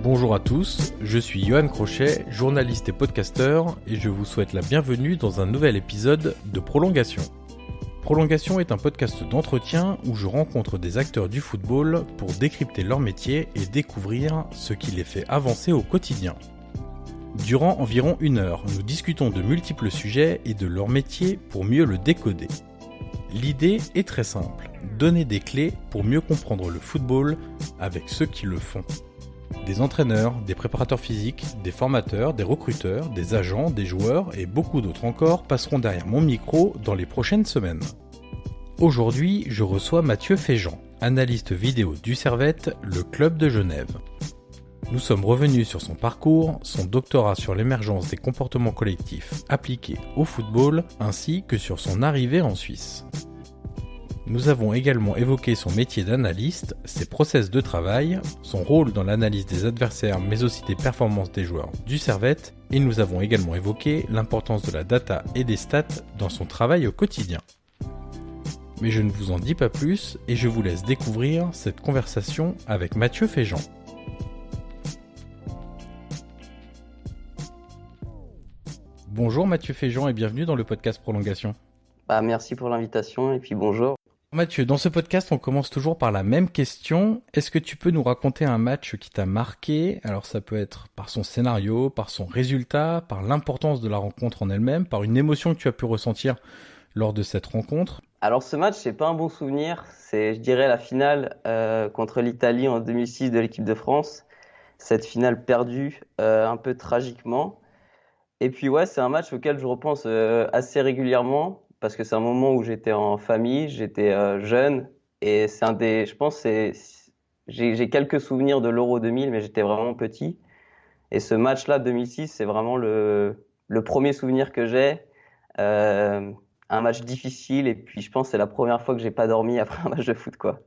Bonjour à tous, je suis Johan Crochet, journaliste et podcasteur, et je vous souhaite la bienvenue dans un nouvel épisode de Prolongation. Prolongation est un podcast d'entretien où je rencontre des acteurs du football pour décrypter leur métier et découvrir ce qui les fait avancer au quotidien. Durant environ 1 heure, nous discutons de multiples sujets et de leur métier pour mieux le décoder. L'idée est très simple, donner des clés pour mieux comprendre le football avec ceux qui le font. Des entraîneurs, des préparateurs physiques, des formateurs, des recruteurs, des agents, des joueurs et beaucoup d'autres encore passeront derrière mon micro dans les prochaines semaines. Aujourd'hui, je reçois Mathieu Féjean, analyste vidéo du Servette, le club de Genève. Nous sommes revenus sur son parcours, son doctorat sur l'émergence des comportements collectifs appliqués au football, ainsi que sur son arrivée en Suisse. Nous avons également évoqué son métier d'analyste, ses process de travail, son rôle dans l'analyse des adversaires mais aussi des performances des joueurs du Servette, et nous avons également évoqué l'importance de la data et des stats dans son travail au quotidien. Mais je ne vous en dis pas plus et je vous laisse découvrir cette conversation avec Mathieu Féjean. Bonjour Mathieu Féjean et bienvenue dans le podcast Prolongation. Merci pour l'invitation et puis bonjour. Mathieu, dans ce podcast, on commence toujours par la même question. Est-ce que tu peux nous raconter un match qui t'a marqué? Alors ça peut être par son scénario, par son résultat, par l'importance de la rencontre en elle-même, par une émotion que tu as pu ressentir lors de cette rencontre. Alors ce match, c'est pas un bon souvenir. C'est, je dirais, la finale contre l'Italie en 2006 de l'équipe de France. Cette finale perdue un peu tragiquement. Et puis ouais, c'est un match auquel je repense assez régulièrement. Parce que c'est un moment où j'étais en famille, j'étais jeune, et c'est je pense, j'ai quelques souvenirs de l'Euro 2000, mais j'étais vraiment petit. Et ce match-là, 2006, c'est vraiment le premier souvenir que j'ai. Un match difficile, et puis je pense que c'est la première fois que j'ai pas dormi après un match de foot, quoi.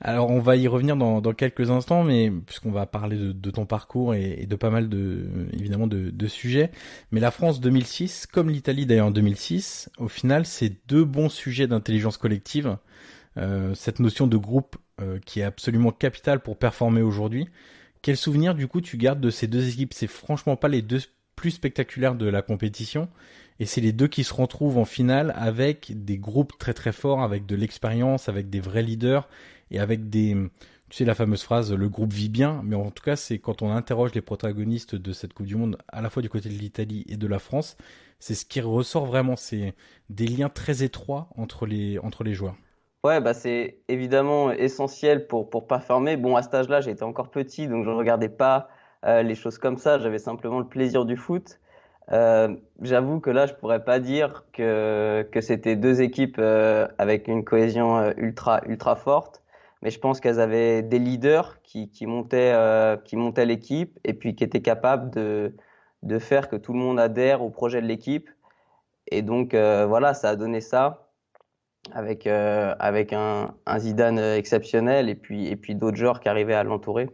Alors on va y revenir dans quelques instants, mais puisqu'on va parler de ton parcours et de pas mal évidemment de sujets. Mais la France 2006, comme l'Italie d'ailleurs en 2006, au final c'est 2 bons sujets d'intelligence collective. Cette notion de groupe qui est absolument capitale pour performer aujourd'hui. Quel souvenir du coup tu gardes de ces 2 équipes? C'est franchement pas les 2 plus spectaculaires de la compétition. Et c'est les 2 qui se retrouvent en finale avec des groupes très très forts, avec de l'expérience, avec des vrais leaders et avec tu sais la fameuse phrase, le groupe vit bien, mais en tout cas c'est quand on interroge les protagonistes de cette Coupe du Monde, à la fois du côté de l'Italie et de la France, c'est ce qui ressort vraiment, c'est des liens très étroits entre les joueurs. Ouais, c'est évidemment essentiel pour performer. Bon, à cet âge-là, j'étais encore petit, donc je ne regardais pas les choses comme ça. J'avais simplement le plaisir du foot. J'avoue que là, je pourrais pas dire que c'était 2 équipes avec une cohésion ultra forte. Mais je pense qu'elles avaient des leaders qui montaient l'équipe et puis qui étaient capables de faire que tout le monde adhère au projet de l'équipe. Et donc voilà, ça a donné ça avec un Zidane exceptionnel et puis d'autres joueurs qui arrivaient à l'entourer.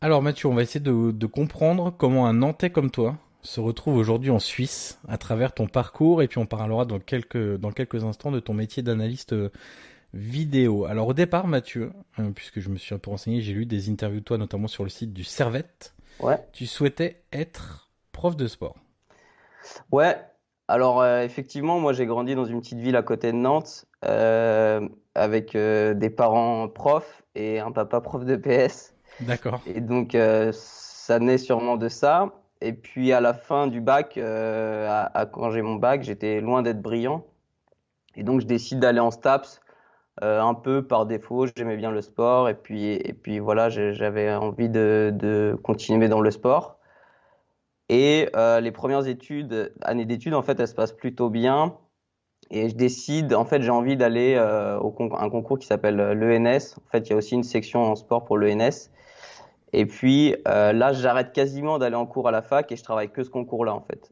Alors Mathieu, on va essayer de comprendre comment un Nantais comme toi se retrouve aujourd'hui en Suisse à travers ton parcours, et puis on parlera dans quelques instants de ton métier d'analyste vidéo. Alors au départ Mathieu, puisque je me suis un peu renseigné, j'ai lu des interviews de toi notamment sur le site du Servette. Ouais. Tu souhaitais être prof de sport. Ouais. Alors effectivement, moi j'ai grandi dans une petite ville à côté de Nantes avec des parents profs et un papa prof de PS. D'accord. Et donc ça naît sûrement de ça. Et puis à la fin du bac, quand j'ai mon bac, j'étais loin d'être brillant. Et donc je décide d'aller en STAPS. Un peu par défaut, j'aimais bien le sport et puis voilà, j'avais envie de continuer dans le sport. Et les premières années d'études, en fait, elles se passent plutôt bien. Et je décide, en fait, j'ai envie d'aller un concours qui s'appelle l'ENS. En fait, il y a aussi une section en sport pour l'ENS. Et puis là, j'arrête quasiment d'aller en cours à la fac et je travaille que ce concours-là, en fait.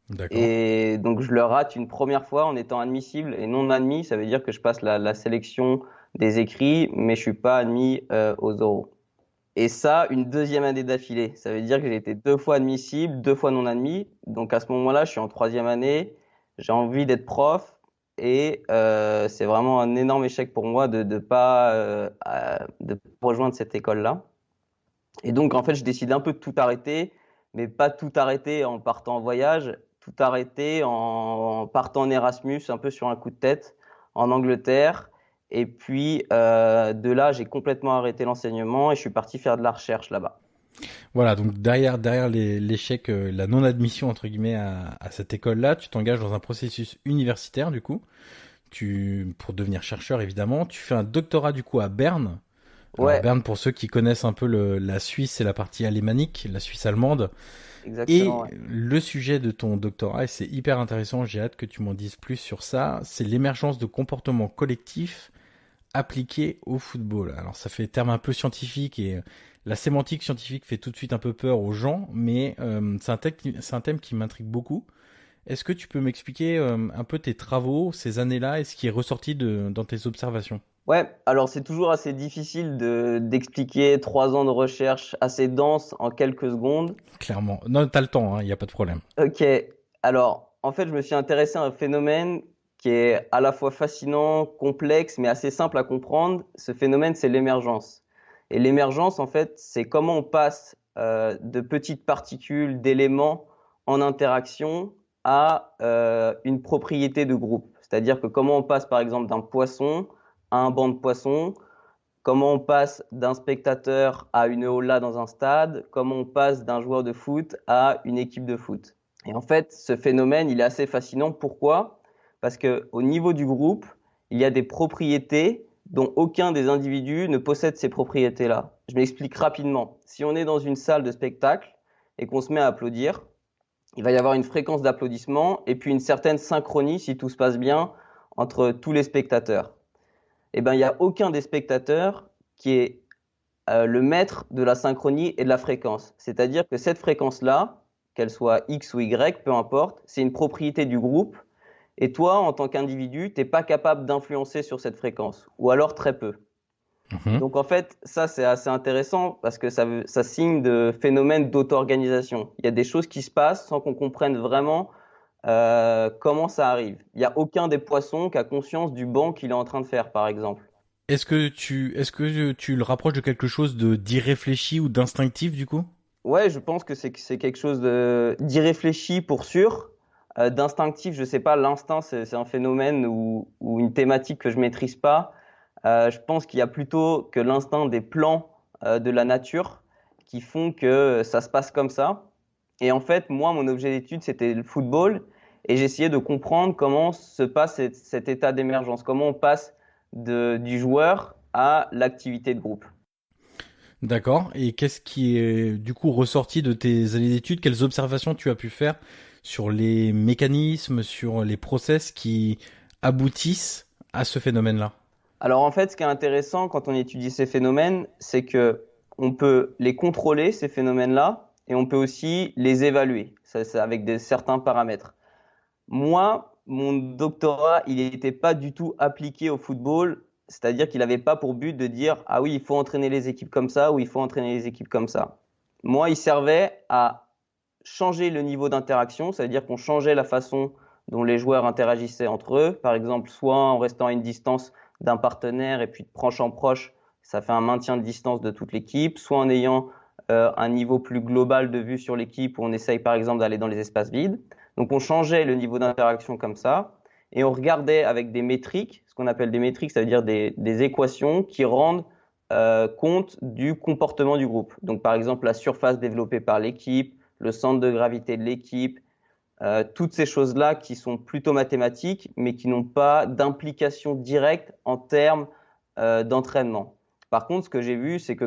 D'accord. Et donc je le rate une première fois en étant admissible et non admis. Ça veut dire que je passe la sélection des écrits, mais je suis pas admis aux oraux. Et ça, une 2e année d'affilée. Ça veut dire que j'ai été 2 fois admissible, 2 fois non admis. Donc à ce moment-là, je suis en 3e année. J'ai envie d'être prof et c'est vraiment un énorme échec pour moi de pas rejoindre cette école-là. Et donc, en fait, je décide un peu de tout arrêter, mais pas tout arrêter en partant en voyage, tout arrêter en partant en Erasmus, un peu sur un coup de tête, en Angleterre. Et puis, de là, j'ai complètement arrêté l'enseignement et je suis parti faire de la recherche là-bas. Voilà, donc derrière l'échec, la non-admission entre guillemets à cette école-là, tu t'engages dans un processus universitaire du coup, pour devenir chercheur évidemment. Tu fais un doctorat du coup à Berne. Alors Ouais, Berne, pour ceux qui connaissent un peu la Suisse, c'est la partie alémanique, la Suisse allemande. exactement, Et ouais. le sujet de ton doctorat, et c'est hyper intéressant, j'ai hâte que tu m'en dises plus sur ça, c'est l'émergence de comportements collectifs appliqués au football. Alors ça fait terme un peu scientifique et la sémantique scientifique fait tout de suite un peu peur aux gens, mais c'est un thème qui m'intrigue beaucoup. Est-ce que tu peux m'expliquer un peu tes travaux ces années-là et ce qui est ressorti dans tes observations? Ouais, alors c'est toujours assez difficile d'expliquer 3 ans de recherche assez dense en quelques secondes. Clairement. Non, t'as le temps, il n'y a pas de problème. Ok, alors en fait, je me suis intéressé à un phénomène qui est à la fois fascinant, complexe, mais assez simple à comprendre. Ce phénomène, c'est l'émergence. Et l'émergence, en fait, c'est comment on passe de petites particules, d'éléments en interaction à une propriété de groupe. C'est-à-dire que comment on passe, par exemple, d'un poisson à un banc de poissons, comment on passe d'un spectateur à une aula dans un stade, comment on passe d'un joueur de foot à une équipe de foot. Et en fait, ce phénomène, il est assez fascinant. Pourquoi? Parce que au niveau du groupe, il y a des propriétés dont aucun des individus ne possède ces propriétés-là. Je m'explique rapidement. Si on est dans une salle de spectacle et qu'on se met à applaudir, il va y avoir une fréquence d'applaudissement et puis une certaine synchronie, si tout se passe bien, entre tous les spectateurs. Eh ben, il n'y a aucun des spectateurs qui est le maître de la synchronie et de la fréquence. C'est-à-dire que cette fréquence-là, qu'elle soit X ou Y, peu importe, c'est une propriété du groupe. Et toi, en tant qu'individu, tu n'es pas capable d'influencer sur cette fréquence, ou alors très peu. Mhm. Donc en fait, ça c'est assez intéressant parce que ça signe de phénomène d'auto-organisation. Il y a des choses qui se passent sans qu'on comprenne vraiment comment ça arrive. Il n'y a aucun des poissons qui a conscience du banc qu'il est en train de faire, par exemple. Est-ce que tu le rapproches de quelque chose d'irréfléchi ou d'instinctif du coup? Ouais, je pense que c'est quelque chose d'irréfléchi pour sûr. D'instinctif, je sais pas, l'instinct, c'est un phénomène ou une thématique que je maîtrise pas. Je pense qu'il y a plutôt que l'instinct des plans de la nature qui font que ça se passe comme ça. Et en fait, moi, mon objet d'étude, c'était le football et j'essayais de comprendre comment se passe cet état d'émergence, comment on passe du joueur à l'activité de groupe. D'accord. Et qu'est-ce qui est du coup ressorti de tes années d'études? Quelles observations tu as pu faire sur les mécanismes, sur les process qui aboutissent à ce phénomène-là? Alors en fait, ce qui est intéressant quand on étudie ces phénomènes, c'est que on peut les contrôler, ces phénomènes-là, et on peut aussi les évaluer, ça avec certains paramètres. Moi, mon doctorat, il n'était pas du tout appliqué au football, c'est-à-dire qu'il n'avait pas pour but de dire, ah oui, il faut entraîner les équipes comme ça ou il faut entraîner les équipes comme ça. Moi, il servait à changer le niveau d'interaction, c'est-à-dire qu'on changeait la façon dont les joueurs interagissaient entre eux. Par exemple, soit en restant à une distance d'un partenaire et puis de proche en proche, ça fait un maintien de distance de toute l'équipe, soit en ayant un niveau plus global de vue sur l'équipe où on essaye par exemple d'aller dans les espaces vides. Donc on changeait le niveau d'interaction comme ça et on regardait avec des métriques, ce qu'on appelle des métriques, ça veut dire des équations qui rendent compte du comportement du groupe. Donc par exemple la surface développée par l'équipe, le centre de gravité de l'équipe, toutes ces choses-là qui sont plutôt mathématiques, mais qui n'ont pas d'implication directe en termes d'entraînement. Par contre, ce que j'ai vu, c'est que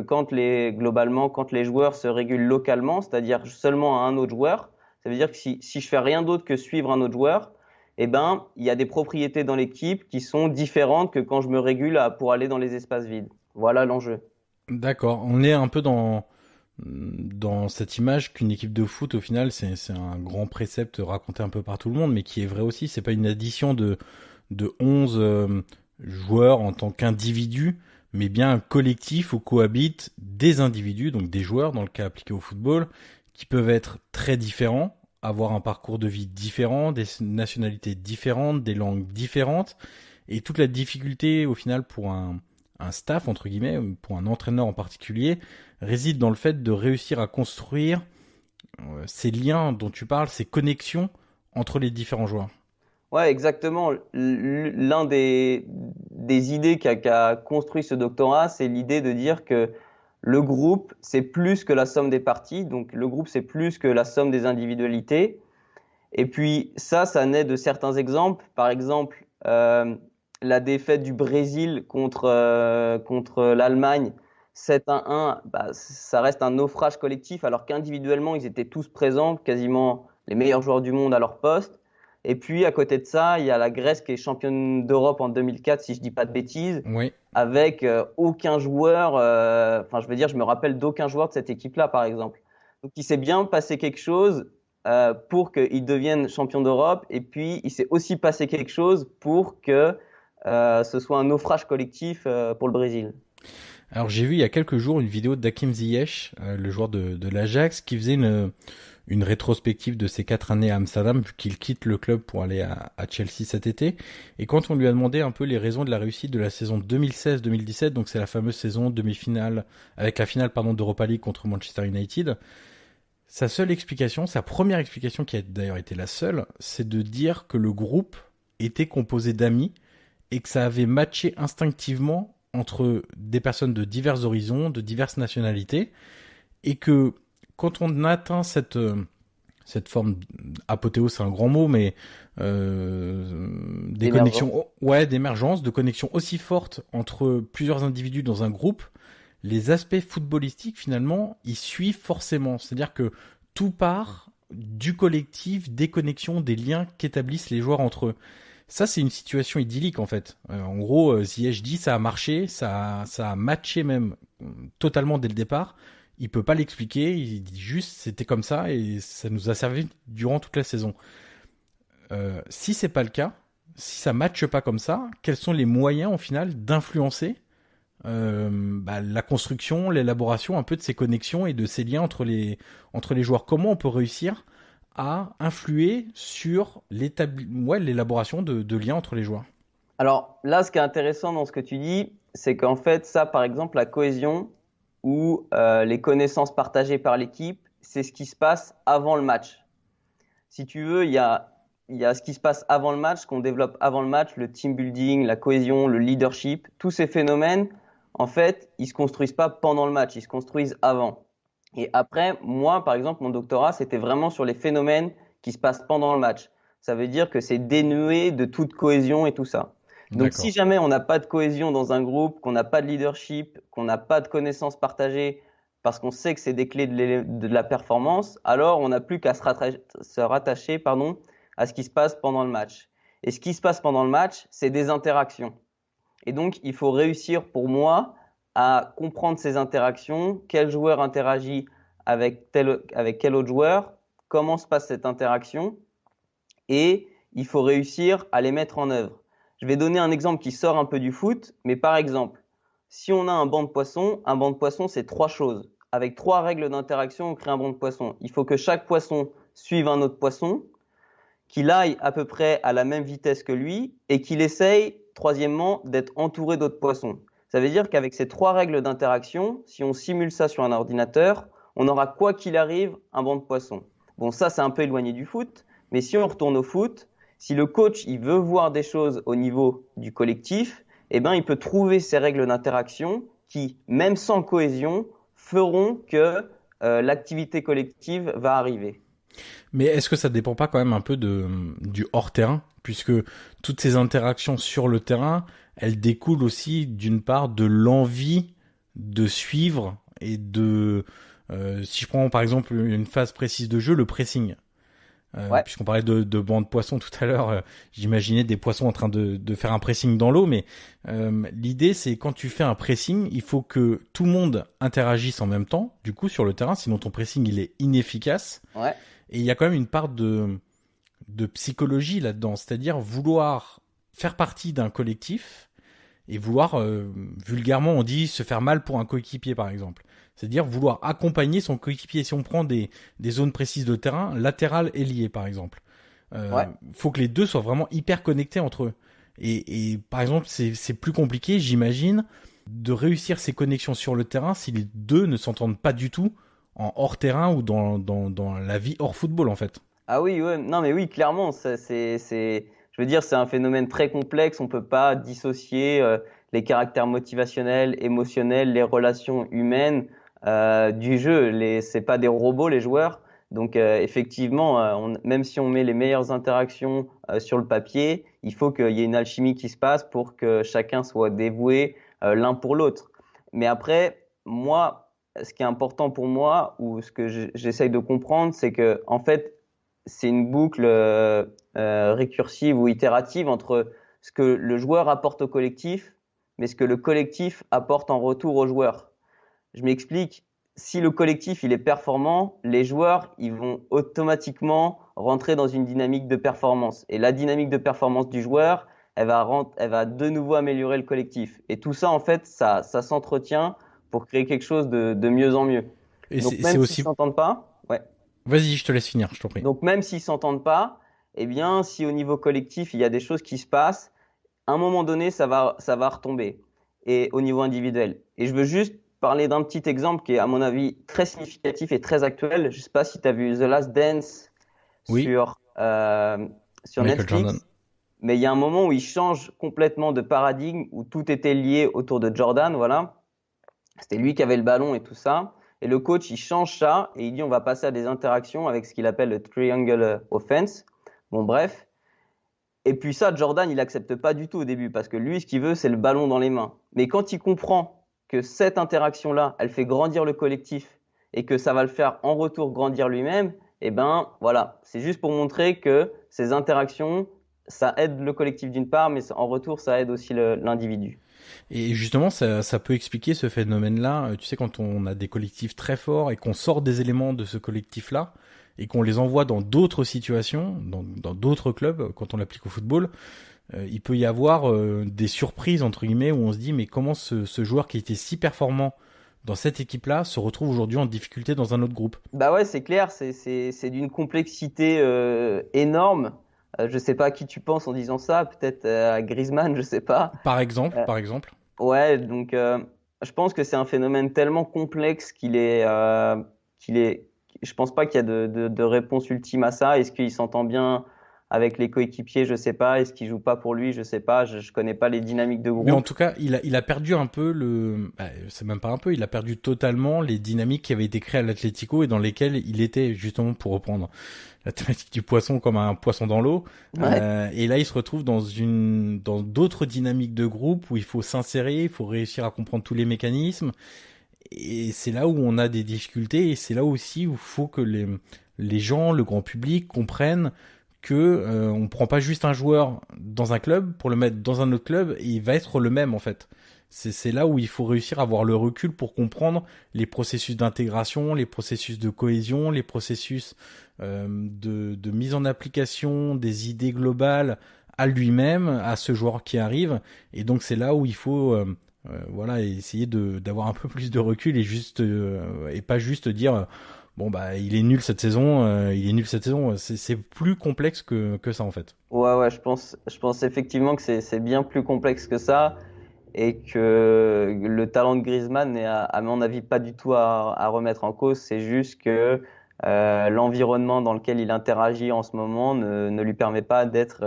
globalement, quand les joueurs se régulent localement, c'est-à-dire seulement à un autre joueur, ça veut dire que si je fais rien d'autre que suivre un autre joueur, eh ben, il y a des propriétés dans l'équipe qui sont différentes que quand je me régule pour aller dans les espaces vides. Voilà l'enjeu. D'accord. On est un peu dans cette image qu'une équipe de foot, au final, c'est un grand précepte raconté un peu par tout le monde, mais qui est vrai aussi. C'est pas une addition de 11 joueurs en tant qu'individus, mais bien un collectif où cohabitent des individus, donc des joueurs dans le cas appliqué au football, qui peuvent être très différents, avoir un parcours de vie différent, des nationalités différentes, des langues différentes, et toute la difficulté au final pour un staff, entre guillemets, pour un entraîneur en particulier, réside dans le fait de réussir à construire ces liens dont tu parles, ces connexions entre les différents joueurs. Ouais, exactement. L'un des idées qu'a construit ce doctorat, c'est l'idée de dire que le groupe, c'est plus que la somme des parties. Donc, le groupe, c'est plus que la somme des individualités. Et puis, ça naît de certains exemples. Par exemple, la défaite du Brésil contre l'Allemagne, 7-1, bah, ça reste un naufrage collectif, alors qu'individuellement, ils étaient tous présents, quasiment les meilleurs joueurs du monde à leur poste. Et puis, à côté de ça, il y a la Grèce qui est championne d'Europe en 2004, si je dis pas de bêtises, Oui. avec aucun joueur, enfin, je veux dire, je me rappelle d'aucun joueur de cette équipe-là, par exemple. Donc, il s'est bien passé quelque chose pour qu'ils deviennent champions d'Europe, et puis il s'est aussi passé quelque chose pour que ce soit un naufrage collectif pour le Brésil. Alors j'ai vu il y a quelques jours une vidéo d'Hakim Ziyech, le joueur de l'Ajax, qui faisait une rétrospective de ses 4 années à Amsterdam, vu qu'il quitte le club pour aller à Chelsea cet été. Et quand on lui a demandé un peu les raisons de la réussite de la saison 2016-2017, donc c'est la fameuse saison demi-finale, avec la finale d'Europa League contre Manchester United, sa première explication qui a d'ailleurs été la seule, c'est de dire que le groupe était composé d'amis et que ça avait matché instinctivement entre des personnes de divers horizons, de diverses nationalités, et que quand on atteint cette forme apothéose, c'est un grand mot, mais des connexions, d'émergence, de connexions aussi fortes entre plusieurs individus dans un groupe, les aspects footballistiques finalement, ils suivent forcément. C'est-à-dire que tout part du collectif, des connexions, des liens qu'établissent les joueurs entre eux. Ça, c'est une situation idyllique en fait. En gros, Ziyech dit ça a marché, ça a matché même totalement dès le départ. Il peut pas l'expliquer, il dit juste c'était comme ça et ça nous a servi durant toute la saison. Si c'est pas le cas, si ça matche pas comme ça, quels sont les moyens au final d'influencer la construction, l'élaboration un peu de ces connexions et de ces liens entre les joueurs? Comment on peut réussir à influer sur l'élaboration de liens entre les joueurs? Alors là, ce qui est intéressant dans ce que tu dis, c'est qu'en fait, ça, par exemple, la cohésion ou les connaissances partagées par l'équipe, c'est ce qui se passe avant le match. Si tu veux, il y a ce qui se passe avant le match, qu'on développe avant le match, le team building, la cohésion, le leadership. Tous ces phénomènes, en fait, ils se construisent pas pendant le match, ils se construisent avant. Et après, moi, par exemple, mon doctorat, c'était vraiment sur les phénomènes qui se passent pendant le match. Ça veut dire que c'est dénué de toute cohésion et tout ça. Donc, si jamais on n'a pas de cohésion dans un groupe, qu'on n'a pas de leadership, qu'on n'a pas de connaissances partagées, parce qu'on sait que c'est des clés de la performance, alors on n'a plus qu'à se rattacher à ce qui se passe pendant le match. Et ce qui se passe pendant le match, c'est des interactions. Et donc, il faut réussir pour moi à comprendre ces interactions, quel joueur interagit avec quel autre joueur, comment se passe cette interaction, et il faut réussir à les mettre en œuvre. Je vais donner un exemple qui sort un peu du foot, mais par exemple, si on a un banc de poissons, c'est 3 choses. Avec 3 règles d'interaction, on crée un banc de poissons. Il faut que chaque poisson suive un autre poisson, qu'il aille à peu près à la même vitesse que lui, et qu'il essaye, troisièmement, d'être entouré d'autres poissons. Ça veut dire qu'avec ces 3 règles d'interaction, si on simule ça sur un ordinateur, on aura quoi qu'il arrive un banc de poissons. Bon, ça c'est un peu éloigné du foot, mais si on retourne au foot, si le coach il veut voir des choses au niveau du collectif, eh ben il peut trouver ces règles d'interaction qui, même sans cohésion, feront que l'activité collective va arriver. Mais est-ce que ça dépend pas quand même un peu du hors-terrain, puisque toutes ces interactions sur le terrain, elles découlent aussi d'une part de l'envie de suivre et si je prends par exemple une phase précise de jeu, le pressing. Puisqu'on parlait de bancs de poissons tout à l'heure, j'imaginais des poissons en train de faire un pressing dans l'eau, mais l'idée c'est quand tu fais un pressing, il faut que tout le monde interagisse en même temps, du coup sur le terrain, sinon ton pressing il est inefficace. Ouais. Et il y a quand même une part de psychologie là-dedans, c'est-à-dire vouloir faire partie d'un collectif et vouloir, vulgairement on dit, se faire mal pour un coéquipier par exemple. C'est-à-dire vouloir accompagner son coéquipier. Si on prend des zones précises de terrain, latéral et lié par exemple. Faut que les deux soient vraiment hyper connectés entre eux. Et par exemple, c'est plus compliqué, j'imagine, de réussir ces connexions sur le terrain si les deux ne s'entendent pas du tout en hors terrain ou dans la vie hors football en fait. Ah oui, ouais, non mais oui, clairement, je veux dire, c'est un phénomène très complexe. On peut pas dissocier les caractères motivationnels, émotionnels, les relations humaines du jeu. C'est pas des robots les joueurs. Donc effectivement, même si on met les meilleures interactions sur le papier, il faut qu'il y ait une alchimie qui se passe pour que chacun soit dévoué l'un pour l'autre. Mais après, moi, ce qui est important pour moi, ou ce que j'essaye de comprendre, c'est que en fait, c'est une boucle récursive ou itérative entre ce que le joueur apporte au collectif, mais ce que le collectif apporte en retour au joueur. Je m'explique. Si le collectif il est performant, les joueurs ils vont automatiquement rentrer dans une dynamique de performance. Et la dynamique de performance du joueur, elle va de nouveau améliorer le collectif. Et tout ça en fait, ça s'entretient pour créer quelque chose de mieux en mieux. Et Donc c'est même s'ils aussi. s'entendent pas, ouais. Vas-y, je te laisse finir, je t'en prie. Donc même s'ils s'entendent pas, eh bien si au niveau collectif il y a des choses qui se passent, à un moment donné ça va retomber. Et au niveau individuel. Et je veux juste parler d'un petit exemple qui est à mon avis très significatif et très actuel. Je sais pas si tu as vu The Last Dance Oui, sur sur Michael Jordan. Netflix, mais il y a un moment où il change complètement de paradigme où tout était lié autour de Jordan, voilà. C'était lui qui avait le ballon et tout ça. Et le coach, il change ça et il dit on va passer à des interactions avec ce qu'il appelle le triangle offense. Bon, bref. Et puis ça, Jordan, il accepte pas du tout au début parce que lui, ce qu'il veut, c'est le ballon dans les mains. Mais quand il comprend que cette interaction-là, elle fait grandir le collectif et que ça va le faire en retour grandir lui-même, eh ben voilà, c'est juste pour montrer que ces interactions, ça aide le collectif d'une part, mais en retour, ça aide aussi l'individu. Et justement, ça peut expliquer ce phénomène-là. Tu sais, quand on a des collectifs très forts et qu'on sort des éléments de ce collectif-là et qu'on les envoie dans d'autres situations, dans d'autres clubs, quand on l'applique au football, il peut y avoir des surprises, entre guillemets, où on se dit, mais comment ce joueur qui était si performant dans cette équipe-là se retrouve aujourd'hui en difficulté dans un autre groupe? Bah ouais, c'est clair, c'est d'une complexité énorme. Je sais pas à qui tu penses en disant ça, peut-être à Griezmann, je sais pas. Euh, Par exemple. ouais, donc je pense que c'est un phénomène tellement complexe qu'il est. Je pense pas qu'il y a de réponse ultime à ça. Est-ce qu'il s'entend bien avec les coéquipiers? Je sais pas. Est-ce qu'il joue pas pour lui? Je sais pas. Je connais pas les dynamiques de Mais en groupe. tout cas, il a perdu un peu c'est même pas un peu, il a perdu totalement les dynamiques qui avaient été créées à l'Atlético et dans lesquelles il était, justement, pour reprendre la thématique du poisson comme un poisson dans l'eau. Ouais. Et là, il se retrouve dans d'autres dynamiques de groupe où il faut s'insérer, il faut réussir à comprendre tous les mécanismes. Et c'est là où on a des difficultés et c'est là aussi où il faut que les gens, le grand public comprennent que on prend pas juste un joueur dans un club pour le mettre dans un autre club et il va être le même en fait. C'est là où il faut réussir à avoir le recul pour comprendre les processus d'intégration, les processus de cohésion, les processus de mise en application des idées globales à lui-même, à ce joueur qui arrive. Et donc c'est là où il faut voilà, essayer d'avoir un peu plus de recul et juste et pas juste dire bon bah il est nul cette saison, il est nul cette saison. C'est plus complexe que ça en fait. Ouais, ouais. Je pense effectivement que c'est bien plus complexe que ça et que le talent de Griezmann n'est à mon avis pas du tout à remettre en cause. C'est juste que l'environnement dans lequel il interagit en ce moment ne lui permet pas d'être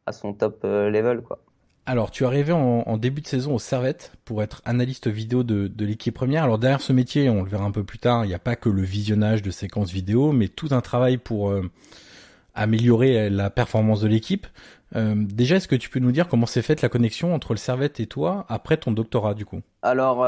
à son top level, quoi. Alors, tu es arrivé en début de saison au Servette pour être analyste vidéo de l'équipe première. Alors, derrière ce métier, on le verra un peu plus tard, il n'y a pas que le visionnage de séquences vidéo, mais tout un travail pour améliorer la performance de l'équipe. Déjà, est-ce que tu peux nous dire comment s'est faite la connexion entre le Servette et toi après ton doctorat, du coup? Alors,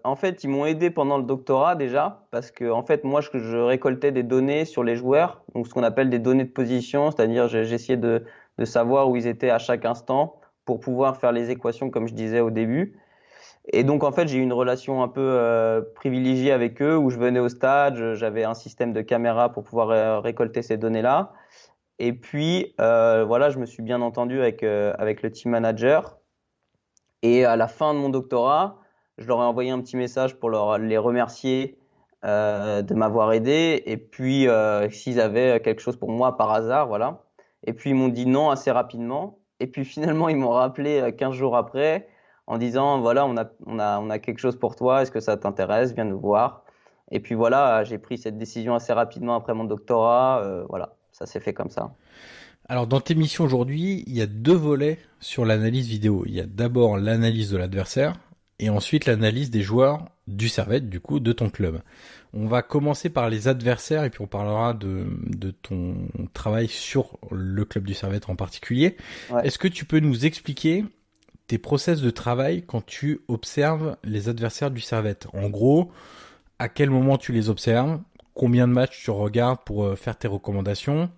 en fait, ils m'ont aidé pendant le doctorat déjà, parce que en fait, moi, je récoltais des données sur les joueurs, donc ce qu'on appelle des données de position, c'est-à-dire j'essayais de savoir où ils étaient à chaque instant pour pouvoir faire les équations, comme je disais au début. Et donc, en fait, j'ai eu une relation un peu privilégiée avec eux, où je venais au stade, j'avais un système de caméra pour pouvoir récolter ces données-là. Et puis, voilà, je me suis bien entendu avec le team manager. Et à la fin de mon doctorat, je leur ai envoyé un petit message pour les remercier de m'avoir aidé. Et puis, s'ils avaient quelque chose pour moi par hasard, voilà. Et puis, ils m'ont dit non assez rapidement. Et puis, finalement, ils m'ont rappelé 15 jours après en disant, voilà, on a quelque chose pour toi, est-ce que ça t'intéresse? Viens nous voir. Et puis voilà, j'ai pris cette décision assez rapidement après mon doctorat. Voilà, ça s'est fait comme ça. Alors dans tes missions aujourd'hui, il y a deux volets sur l'analyse vidéo. Il y a d'abord l'analyse de l'adversaire et ensuite l'analyse des joueurs du Servette, du coup, de ton club. On va commencer par les adversaires et puis on parlera de ton travail sur le club du Servette en particulier. Ouais. Est-ce que tu peux nous expliquer tes process de travail quand tu observes les adversaires du Servette? En gros, à quel moment tu les observes? Combien de matchs tu regardes pour faire tes recommandations?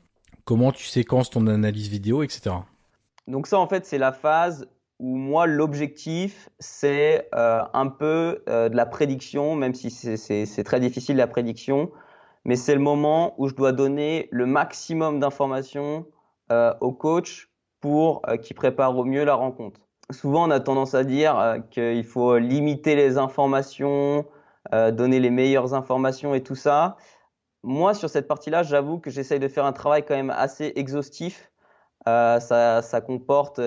Comment tu séquences ton analyse vidéo, etc. Donc ça, en fait, c'est la phase où moi, l'objectif, c'est un peu de la prédiction, même si c'est très difficile la prédiction, mais c'est le moment où je dois donner le maximum d'informations au coach pour qu'il prépare au mieux la rencontre. Souvent, on a tendance à dire qu'il faut limiter les informations, donner les meilleures informations et tout ça. Moi, sur cette partie-là, j'avoue que j'essaye de faire un travail quand même assez exhaustif. Ça comporte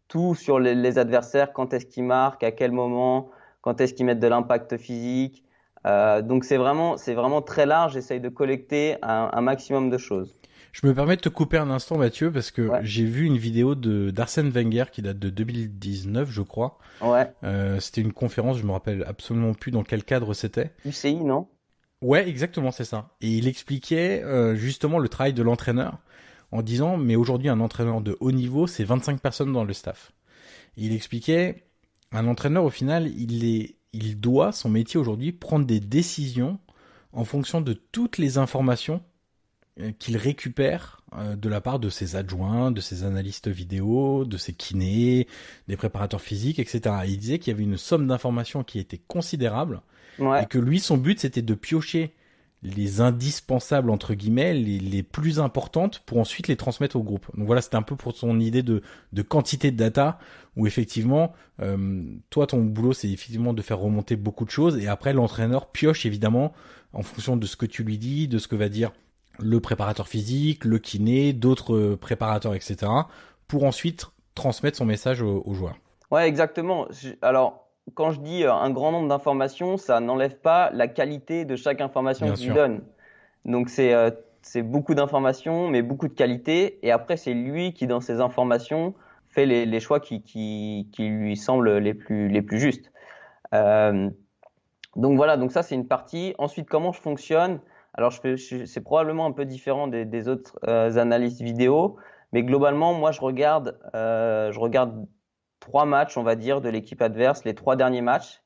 tout sur les adversaires, quand est-ce qu'ils marquent, à quel moment, quand est-ce qu'ils mettent de l'impact physique. Donc c'est vraiment très large. J'essaye de collecter un maximum de choses. Je me permets de te couper un instant, Mathieu, parce que Ouais, j'ai vu une vidéo d'Arsène Wenger qui date de 2019, je crois. ouais. C'était une conférence, je me rappelle absolument plus dans quel cadre c'était. UCI, non? Ouais, exactement, c'est ça. Et il expliquait justement le travail de l'entraîneur en disant, mais aujourd'hui, un entraîneur de haut niveau, c'est 25 personnes dans le staff. Et il expliquait, un entraîneur, au final, il doit, son métier aujourd'hui, prendre des décisions en fonction de toutes les informations qu'il récupère de la part de ses adjoints, de ses analystes vidéo, de ses kinés, des préparateurs physiques, etc. Et il disait qu'il y avait une somme d'informations qui était considérable et Ouais. que lui, son but, c'était de piocher les indispensables, entre guillemets, les plus importantes pour ensuite les transmettre au groupe. Donc voilà, c'était un peu pour son idée de quantité de data où effectivement, toi, ton boulot, c'est effectivement de faire remonter beaucoup de choses et après, l'entraîneur pioche évidemment en fonction de ce que tu lui dis, de ce que va dire le préparateur physique, le kiné, d'autres préparateurs, etc., pour ensuite transmettre son message aux joueurs. Ouais, exactement. Alors, quand je dis un grand nombre d'informations, ça n'enlève pas la qualité de chaque information Bien que je lui sûr. donne. Donc, c'est beaucoup d'informations, mais beaucoup de qualité. Et après, c'est lui qui, dans ces informations, fait les choix qui lui semblent les plus justes. Euh, donc voilà, donc ça, c'est une partie. Ensuite, comment je fonctionne? Alors, c'est probablement un peu différent des autres analystes vidéo, mais globalement, moi, je regarde trois matchs, on va dire, de l'équipe adverse, les trois derniers matchs,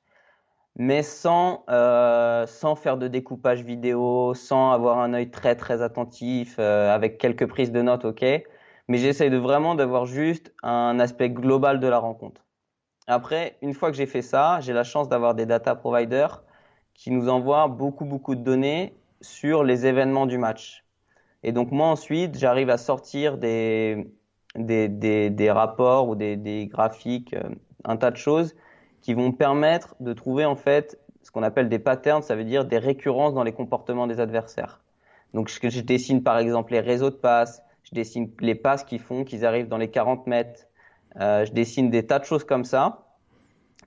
mais sans faire de découpage vidéo, sans avoir un œil très très attentif, avec quelques prises de notes, ok. Mais j'essaye de vraiment d'avoir juste un aspect global de la rencontre. Après, une fois que j'ai fait ça, j'ai la chance d'avoir des data providers qui nous envoient beaucoup de données sur les événements du match. Et donc moi ensuite, j'arrive à sortir des rapports ou des graphiques, un tas de choses qui vont permettre de trouver en fait ce qu'on appelle des patterns, ça veut dire des récurrences dans les comportements des adversaires. Donc je dessine par exemple les réseaux de passes, je dessine les passes qui font qu'ils arrivent dans les 40 mètres, je dessine des tas de choses comme ça.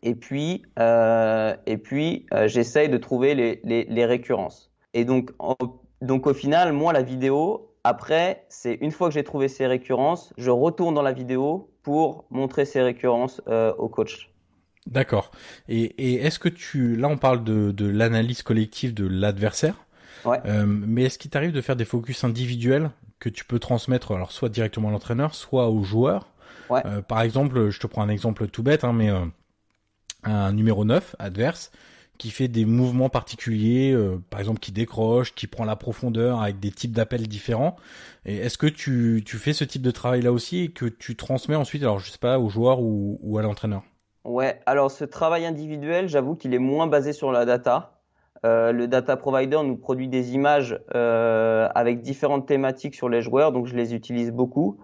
J'essaye de trouver les récurrences. Et donc au final, moi, la vidéo, après, c'est une fois que j'ai trouvé ces récurrences, je retourne dans la vidéo pour montrer ces récurrences au coach. D'accord. Et est-ce que là on parle de l'analyse collective de l'adversaire, Ouais, mais est-ce qu'il t'arrive de faire des focus individuels que tu peux transmettre, alors soit directement à l'entraîneur, soit aux joueurs? ouais. Par exemple, je te prends un exemple tout bête, hein, mais un numéro 9 adverse qui fait des mouvements particuliers, par exemple qui décroche, qui prend la profondeur avec des types d'appels différents. Et est-ce que tu fais ce type de travail là aussi et que tu transmets ensuite, alors je sais pas, aux joueurs ou à l'entraîneur? Ouais, alors ce travail individuel, j'avoue qu'il est moins basé sur la data. Le data provider nous produit des images avec différentes thématiques sur les joueurs, donc je les utilise beaucoup.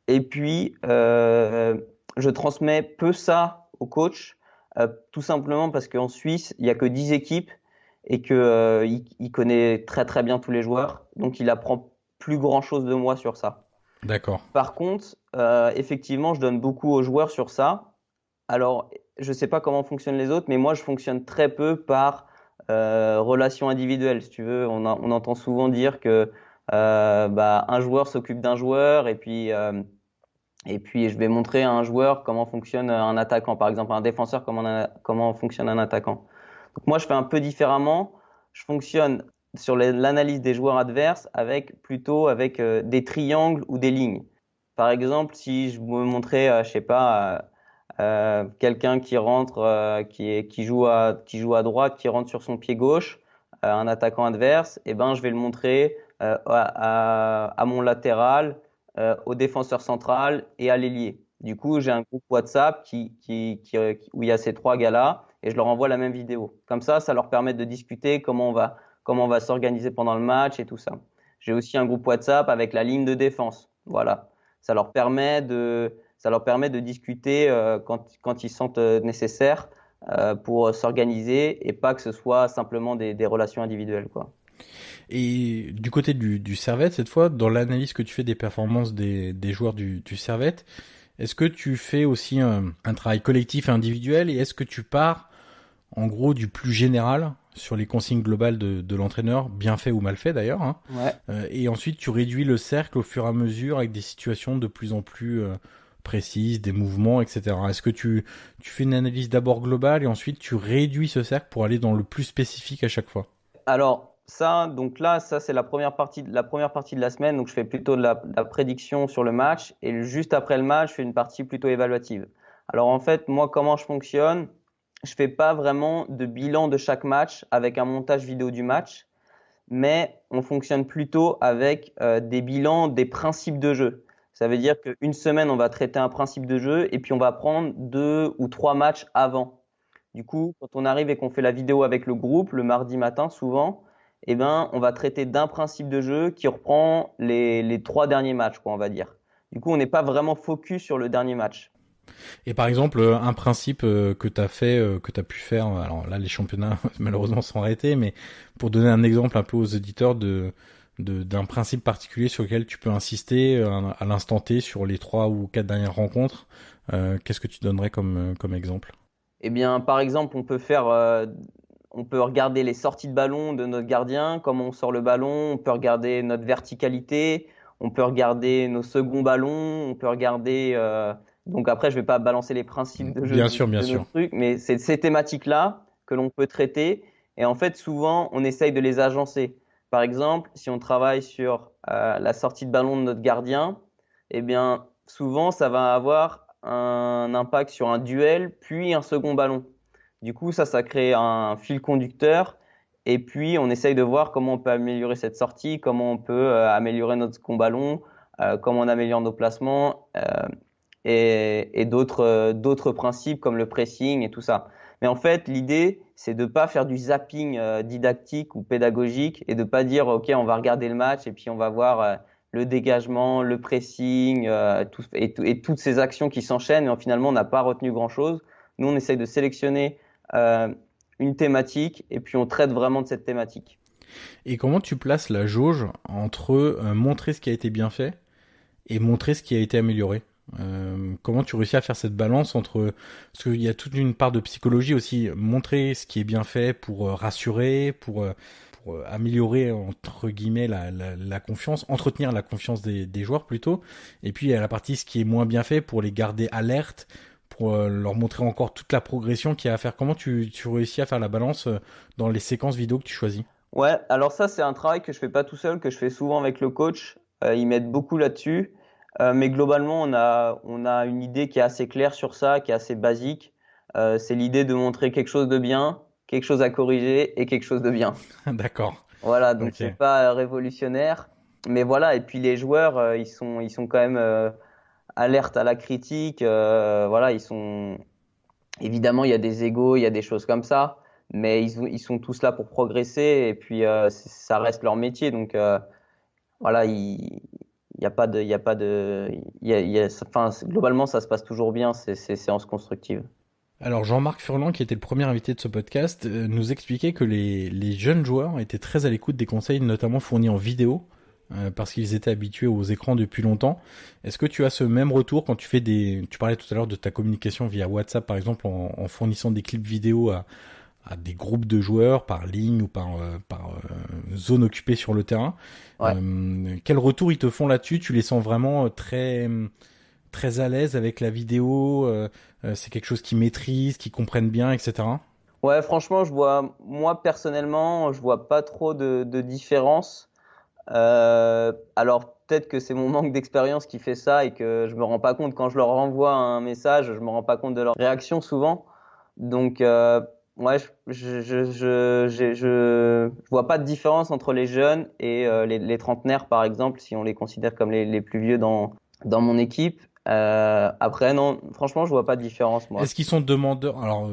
Et puis, je transmets peu ça au coach, tout simplement parce qu'en Suisse, il y a que 10 équipes et que il connaît très très bien tous les joueurs, donc il apprend plus grand chose de moi sur ça. D'accord. Par contre, effectivement, je donne beaucoup aux joueurs sur ça. Alors, je sais pas comment fonctionnent les autres, mais moi, je fonctionne très peu par relation individuelle. Si tu veux, on entend souvent dire que un joueur s'occupe d'un joueur et puis je vais montrer à un joueur comment fonctionne un attaquant, par exemple à un défenseur comment fonctionne un attaquant. Donc moi, je fais un peu différemment. Je fonctionne sur l'analyse des joueurs adverses plutôt avec des triangles ou des lignes. Par exemple, si je me montrais, je sais pas, quelqu'un qui rentre, qui joue à droite, qui rentre sur son pied gauche, un attaquant adverse, et ben je vais le montrer à mon latéral, au défenseur central et à l'ailier. Du coup, j'ai un groupe WhatsApp où il y a ces trois gars-là et je leur envoie la même vidéo. Comme ça leur permet de discuter comment on va s'organiser pendant le match et tout ça. J'ai aussi un groupe WhatsApp avec la ligne de défense. Voilà. Ça leur permet de discuter quand ils sentent nécessaire pour s'organiser et pas que ce soit simplement des relations individuelles, quoi. Et du côté du Servette, cette fois, dans l'analyse que tu fais des performances des joueurs du Servette, est-ce que tu fais aussi un travail collectif et individuel et est-ce que tu pars en gros du plus général sur les consignes globales de l'entraîneur, bien fait ou mal fait d'ailleurs, hein, Ouais. et ensuite tu réduis le cercle au fur et à mesure avec des situations de plus en plus précises, des mouvements, etc. Est-ce que tu fais une analyse d'abord globale et ensuite tu réduis ce cercle pour aller dans le plus spécifique à chaque fois? Alors ça c'est la première partie de la semaine, donc je fais plutôt de la prédiction sur le match et juste après le match, je fais une partie plutôt évaluative. Alors en fait, moi comment je fonctionne, je fais pas vraiment de bilan de chaque match avec un montage vidéo du match, mais on fonctionne plutôt avec des bilans des principes de jeu. Ça veut dire qu'une semaine, on va traiter un principe de jeu et puis on va prendre 2 ou 3 matchs avant. Du coup, quand on arrive et qu'on fait la vidéo avec le groupe, le mardi matin souvent, eh ben, on va traiter d'un principe de jeu qui reprend les 3 derniers matchs, quoi, on va dire. Du coup, on n'est pas vraiment focus sur le dernier match. Et par exemple, un principe que tu as fait, que tu as pu faire, alors là les championnats malheureusement sont arrêtés, mais pour donner un exemple un peu aux auditeurs d'un principe particulier sur lequel tu peux insister à l'instant T sur les 3 ou 4 dernières rencontres, qu'est-ce que tu donnerais comme exemple? Eh bien, par exemple, on peut regarder les sorties de ballon de notre gardien, comment on sort le ballon, on peut regarder notre verticalité, on peut regarder nos seconds ballons, on peut regarder. Donc après, je vais pas balancer les principes de jeu Bien sûr, bien de sûr. notre truc, mais c'est ces thématiques-là que l'on peut traiter. Et en fait, souvent, on essaye de les agencer. Par exemple, si on travaille sur la sortie de ballon de notre gardien, eh bien, souvent, ça va avoir un impact sur un duel, puis un second ballon. Du coup, ça crée un fil conducteur. Et puis, on essaye de voir comment on peut améliorer cette sortie, comment on peut améliorer notre second ballon, comment on améliore nos placements et d'autres principes comme le pressing et tout ça. Mais en fait, l'idée, c'est de pas faire du zapping didactique ou pédagogique et de pas dire, OK, on va regarder le match et puis on va voir le dégagement, le pressing et toutes ces actions qui s'enchaînent et finalement, on n'a pas retenu grand-chose. Nous, on essaye de sélectionner euh, une thématique et puis on traite vraiment de cette thématique. Et comment tu places la jauge entre montrer ce qui a été bien fait et montrer ce qui a été amélioré? Comment tu réussis à faire cette balance entre, parce qu'il y a toute une part de psychologie aussi, montrer ce qui est bien fait pour rassurer, pour améliorer entre guillemets la confiance, entretenir la confiance des joueurs plutôt, et puis il y a la partie ce qui est moins bien fait pour les garder alertes, pour leur montrer encore toute la progression qu'il y a à faire. Comment tu réussis à faire la balance dans les séquences vidéo que tu choisis? Ouais, alors ça, c'est un travail que je fais pas tout seul, que je fais souvent avec le coach. Il m'aide beaucoup là-dessus. Mais globalement, on a une idée qui est assez claire sur ça, qui est assez basique. C'est l'idée de montrer quelque chose de bien, quelque chose à corriger et quelque chose de bien. D'accord. Voilà, donc Ok. c'est pas révolutionnaire. Mais voilà, et puis les joueurs, ils sont quand même alertes à la critique. Voilà, évidemment, il y a des égos, il y a des choses comme ça. Mais ils sont tous là pour progresser et puis ça reste leur métier. Donc voilà, il y a pas de, il y a pas de, il y a, enfin, globalement, ça se passe toujours bien, ces séances constructives. Alors Jean-Marc Furlan, qui était le premier invité de ce podcast, nous expliquait que les jeunes joueurs étaient très à l'écoute des conseils, notamment fournis en vidéo, parce qu'ils étaient habitués aux écrans depuis longtemps. Est-ce que tu as ce même retour quand tu fais tu parlais tout à l'heure de ta communication via WhatsApp par exemple en fournissant des clips vidéo à des groupes de joueurs par ligne ou par zone occupée sur le terrain. Ouais. Quel retour ils te font là-dessus? Tu les sens vraiment très à l'aise avec la vidéo? C'est quelque chose qu'ils maîtrisent, qu'ils comprennent bien, etc. Ouais, franchement, moi personnellement, je vois pas trop de différence. Alors peut-être que c'est mon manque d'expérience qui fait ça et que je me rends pas compte quand je leur renvoie un message, je me rends pas compte de leur réaction souvent. Donc ouais, je vois pas de différence entre les jeunes et les trentenaires par exemple, si on les considère comme les plus vieux dans mon équipe. Après non, franchement, je vois pas de différence moi. Est-ce qu'ils sont demandeurs? Alors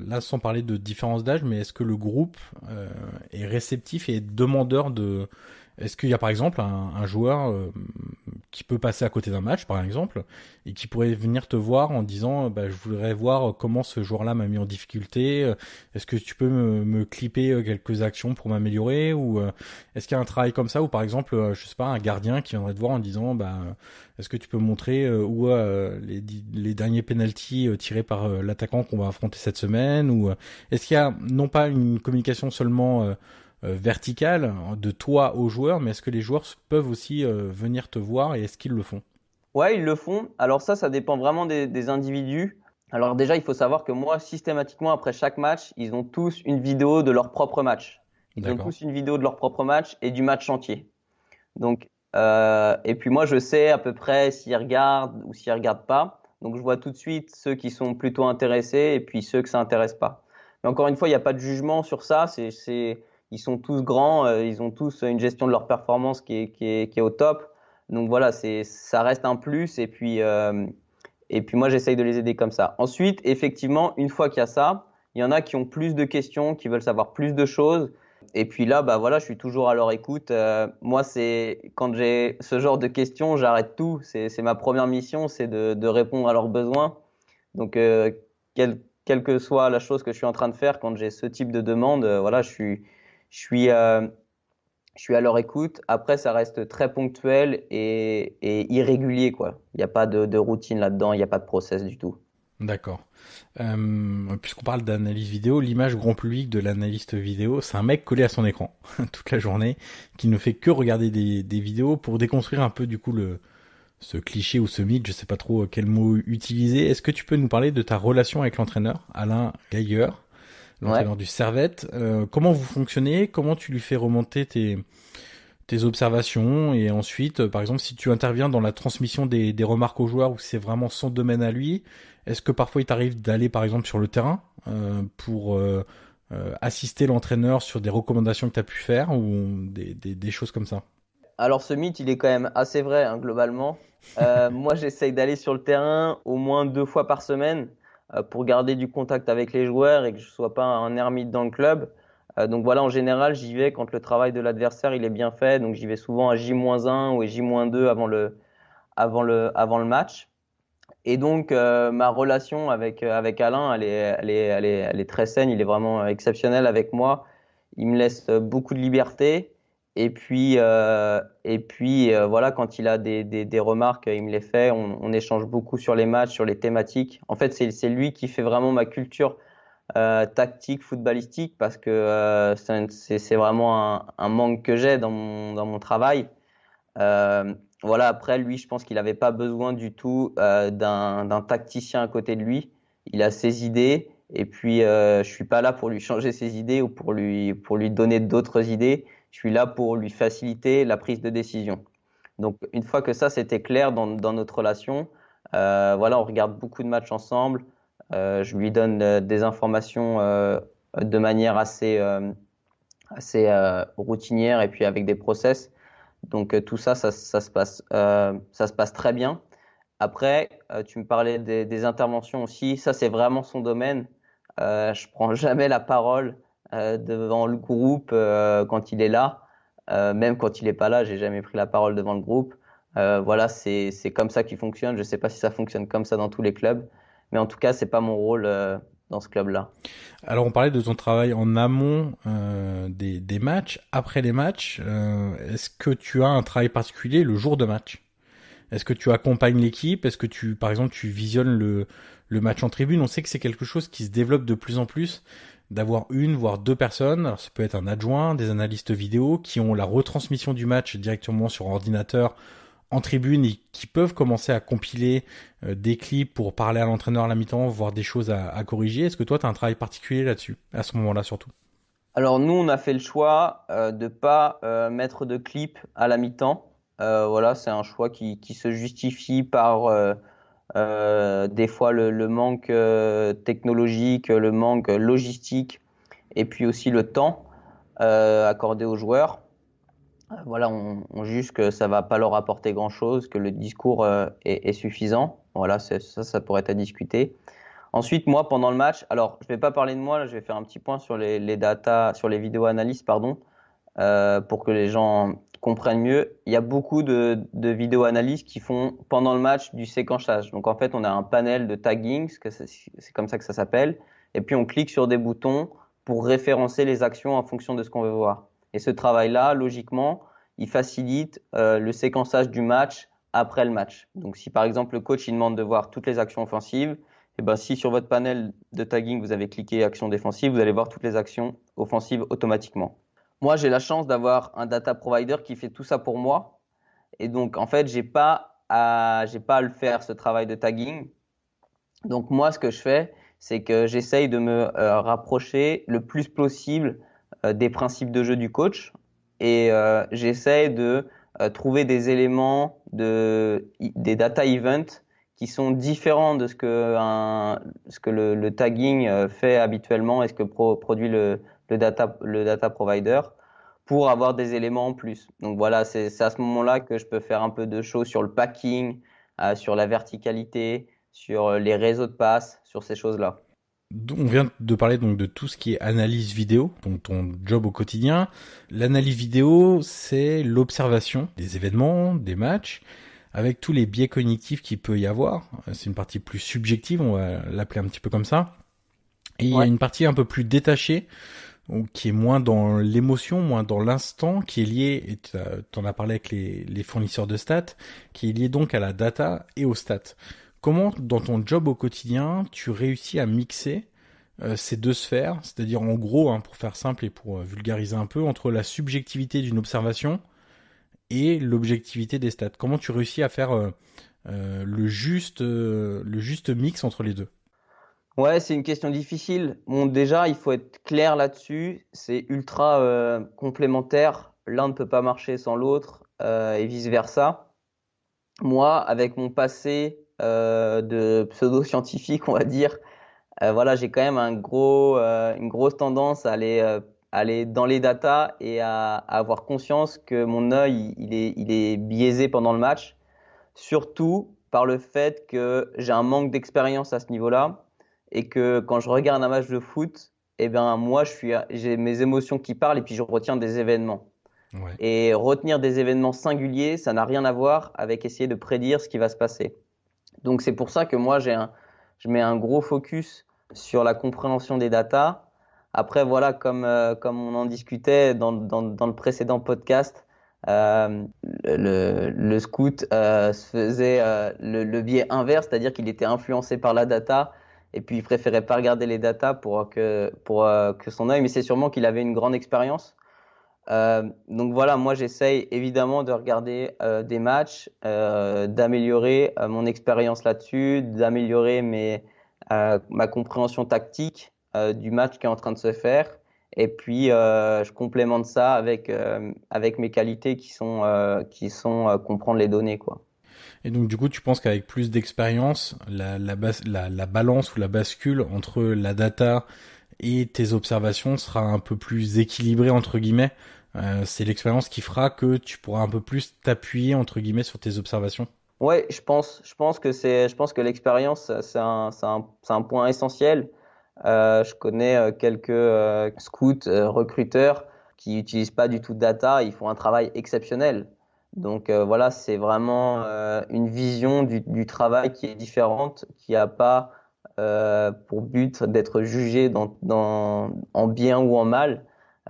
là, sans parler de différence d'âge, mais est-ce que le groupe est réceptif et demandeur de... Est-ce qu'il y a par exemple un joueur qui peut passer à côté d'un match, par exemple, et qui pourrait venir te voir en disant bah, je voudrais voir comment ce joueur-là m'a mis en difficulté. Est-ce que tu peux me clipper quelques actions pour m'améliorer? Ou est-ce qu'il y a un travail comme ça, ou par exemple, je sais pas, un gardien qui viendrait te voir en disant bah est-ce que tu peux montrer où les derniers penalties tirés par l'attaquant qu'on va affronter cette semaine? Ou est-ce qu'il y a non pas une communication seulement verticale de toi aux joueurs, mais est-ce que les joueurs peuvent aussi venir te voir et est-ce qu'ils le font? Ouais, ils le font. Alors ça dépend vraiment des individus. Alors déjà, il faut savoir que moi, systématiquement, après chaque match, ils ont tous une vidéo de leur propre match. Ils ont D'accord. tous une vidéo de leur propre match et du match entier. Donc, et puis moi, je sais à peu près s'ils regardent ou s'ils regardent pas. Donc, je vois tout de suite ceux qui sont plutôt intéressés et puis ceux que ça intéresse pas. Mais encore une fois, il n'y a pas de jugement sur ça. Ils sont tous grands, ils ont tous une gestion de leur performance qui est au top. Donc voilà, ça reste un plus. Et puis moi, j'essaye de les aider comme ça. Ensuite, effectivement, une fois qu'il y a ça, il y en a qui ont plus de questions, qui veulent savoir plus de choses. Et puis là, bah voilà, je suis toujours à leur écoute. Moi, c'est quand j'ai ce genre de questions, j'arrête tout. C'est ma première mission, c'est de répondre à leurs besoins. Donc, quelle que soit la chose que je suis en train de faire, quand j'ai ce type de demande, voilà, je suis, euh, je suis à leur écoute. Après, ça reste très ponctuel et irrégulier, quoi. Il n'y a pas de routine là-dedans, il n'y a pas de process du tout. D'accord. Puisqu'on parle d'analyse vidéo, l'image grand public de l'analyste vidéo, c'est un mec collé à son écran toute la journée, qui ne fait que regarder des vidéos pour déconstruire un peu du coup ce cliché ou ce mythe, je sais pas trop quel mot utiliser. Est-ce que tu peux nous parler de ta relation avec l'entraîneur, Alain Geiger, Ouais. l'entraîneur du Servette? Comment vous fonctionnez? Comment tu lui fais remonter tes observations? Et ensuite, par exemple, si tu interviens dans la transmission des remarques aux joueurs où c'est vraiment son domaine à lui, est-ce que parfois il t'arrive d'aller par exemple sur le terrain pour assister l'entraîneur sur des recommandations que tu as pu faire ou des choses comme ça? Alors ce mythe, il est quand même assez vrai, hein, globalement. Moi, j'essaye d'aller sur le terrain au moins 2 fois par semaine pour garder du contact avec les joueurs et que je sois pas un ermite dans le club. Donc voilà, en général, j'y vais quand le travail de l'adversaire il est bien fait. Donc j'y vais souvent à J-1 ou à J-2 avant le match. Et donc ma relation avec Alain, elle est très saine. Il est vraiment exceptionnel avec moi. Il me laisse beaucoup de liberté. Et puis, voilà, quand il a des remarques, il me les fait. On échange beaucoup sur les matchs, sur les thématiques. En fait, c'est lui qui fait vraiment ma culture tactique, footballistique, parce que c'est vraiment un manque que j'ai dans mon travail. Voilà, après, lui, je pense qu'il n'avait pas besoin du tout d'un tacticien à côté de lui. Il a ses idées, et puis je suis pas là pour lui changer ses idées ou pour lui donner d'autres idées. Je suis là pour lui faciliter la prise de décision. Donc, une fois que ça, c'était clair dans notre relation, voilà, on regarde beaucoup de matchs ensemble. Je lui donne des informations de manière assez routinière et puis avec des process. Donc tout ça, ça se passe très bien. Après, tu me parlais des interventions aussi. Ça, c'est vraiment son domaine. Je prends jamais la parole devant le groupe quand il est là. Même quand il est pas là, j'ai jamais pris la parole devant le groupe. Voilà, c'est comme ça qu'il fonctionne. Je sais pas si ça fonctionne comme ça dans tous les clubs, mais en tout cas, c'est pas mon rôle. dans ce club-là. Alors on parlait de ton travail en amont des matchs, après les matchs. Est-ce que tu as un travail particulier le jour de match? Est-ce que tu accompagnes l'équipe? Est-ce que par exemple, tu visionnes le match en tribune? On sait que c'est quelque chose qui se développe de plus en plus, d'avoir une, voire deux personnes. Alors ça peut être un adjoint, des analystes vidéo qui ont la retransmission du match directement sur ordinateur en tribune et qui peuvent commencer à compiler des clips pour parler à l'entraîneur à la mi-temps, voir des choses à corriger. Est-ce que toi, tu as un travail particulier là-dessus, à ce moment-là surtout? Alors nous, on a fait le choix de pas mettre de clip à la mi-temps. Voilà, c'est un choix qui se justifie par des fois le manque technologique, le manque logistique et puis aussi le temps accordé aux joueurs. Voilà, on juge que ça va pas leur apporter grand-chose, que le discours est suffisant. Voilà, ça pourrait être à discuter. Ensuite, moi, pendant le match, alors je vais pas parler de moi, là, je vais faire un petit point sur les data, sur les vidéos analyses, pardon, pour que les gens comprennent mieux. Il y a beaucoup de vidéos analyses qui font pendant le match du séquençage. Donc en fait, on a un panel de tagging, c'est comme ça que ça s'appelle, et puis on clique sur des boutons pour référencer les actions en fonction de ce qu'on veut voir. Et ce travail-là, logiquement, il facilite le séquençage du match après le match. Donc si par exemple le coach il demande de voir toutes les actions offensives, et ben si sur votre panel de tagging vous avez cliqué action défensive, vous allez voir toutes les actions offensives automatiquement. Moi, j'ai la chance d'avoir un data provider qui fait tout ça pour moi. Et donc, en fait, j'ai pas à le faire, ce travail de tagging. Donc, moi, ce que je fais, c'est que j'essaye de me rapprocher le plus possible des principes de jeu du coach. Et j'essaye de trouver des éléments des data events qui sont différents de ce que le tagging fait habituellement et ce que produit le data provider pour avoir des éléments en plus. Donc voilà, c'est à ce moment-là que je peux faire un peu de choses sur le packing, sur la verticalité, sur les réseaux de passes, sur ces choses-là. On vient de parler donc de tout ce qui est analyse vidéo, donc ton job au quotidien. L'analyse vidéo, c'est l'observation des événements, des matchs, avec tous les biais cognitifs qu'il peut y avoir. C'est une partie plus subjective, on va l'appeler un petit peu comme ça. Et il y a Ouais. une partie un peu plus détachée, qui est moins dans l'émotion, moins dans l'instant, qui est liée, et t'en as parlé avec les fournisseurs de stats, qui est liée donc à la data et aux stats. Comment, dans ton job au quotidien, tu réussis à mixer ces deux sphères, c'est-à-dire en gros, hein, pour faire simple et pour vulgariser un peu, entre la subjectivité d'une observation et l'objectivité des stats? Comment tu réussis à faire le juste mix entre les deux? Ouais, c'est une question difficile. Bon, déjà, il faut être clair là-dessus. C'est ultra complémentaire. L'un ne peut pas marcher sans l'autre et vice-versa. Moi, avec mon passé de pseudo-scientifique, on va dire, voilà, j'ai quand même une grosse tendance à aller dans les datas et à avoir conscience que mon œil, il est biaisé pendant le match, surtout par le fait que j'ai un manque d'expérience à ce niveau-là et que quand je regarde un match de foot, eh ben moi, j'ai mes émotions qui parlent et puis je retiens des événements. Ouais. Et retenir des événements singuliers, ça n'a rien à voir avec essayer de prédire ce qui va se passer. Donc c'est pour ça que moi je mets un gros focus sur la compréhension des datas. Après voilà, comme on en discutait dans le précédent podcast, le scout se faisait le biais inverse, c'est-à-dire qu'il était influencé par la data et puis il préférait pas regarder les datas pour que son œil, mais c'est sûrement qu'il avait une grande expérience. Donc voilà, moi j'essaye évidemment de regarder des matchs, d'améliorer mon expérience là-dessus, d'améliorer ma compréhension tactique du match qui est en train de se faire. Et puis je complémente ça avec mes qualités qui sont comprendre les données, quoi. Et donc du coup, tu penses qu'avec plus d'expérience, la balance ou la bascule entre la data et tes observations sera un peu plus équilibrée entre guillemets. C'est l'expérience qui fera que tu pourras un peu plus t'appuyer entre guillemets sur tes observations. Ouais, je pense que l'expérience, c'est un point essentiel. Je connais quelques scouts, recruteurs qui n'utilisent pas du tout de data, ils font un travail exceptionnel. Donc voilà, c'est vraiment une vision du travail qui est différente, qui a pas pour but d'être jugé en bien ou en mal.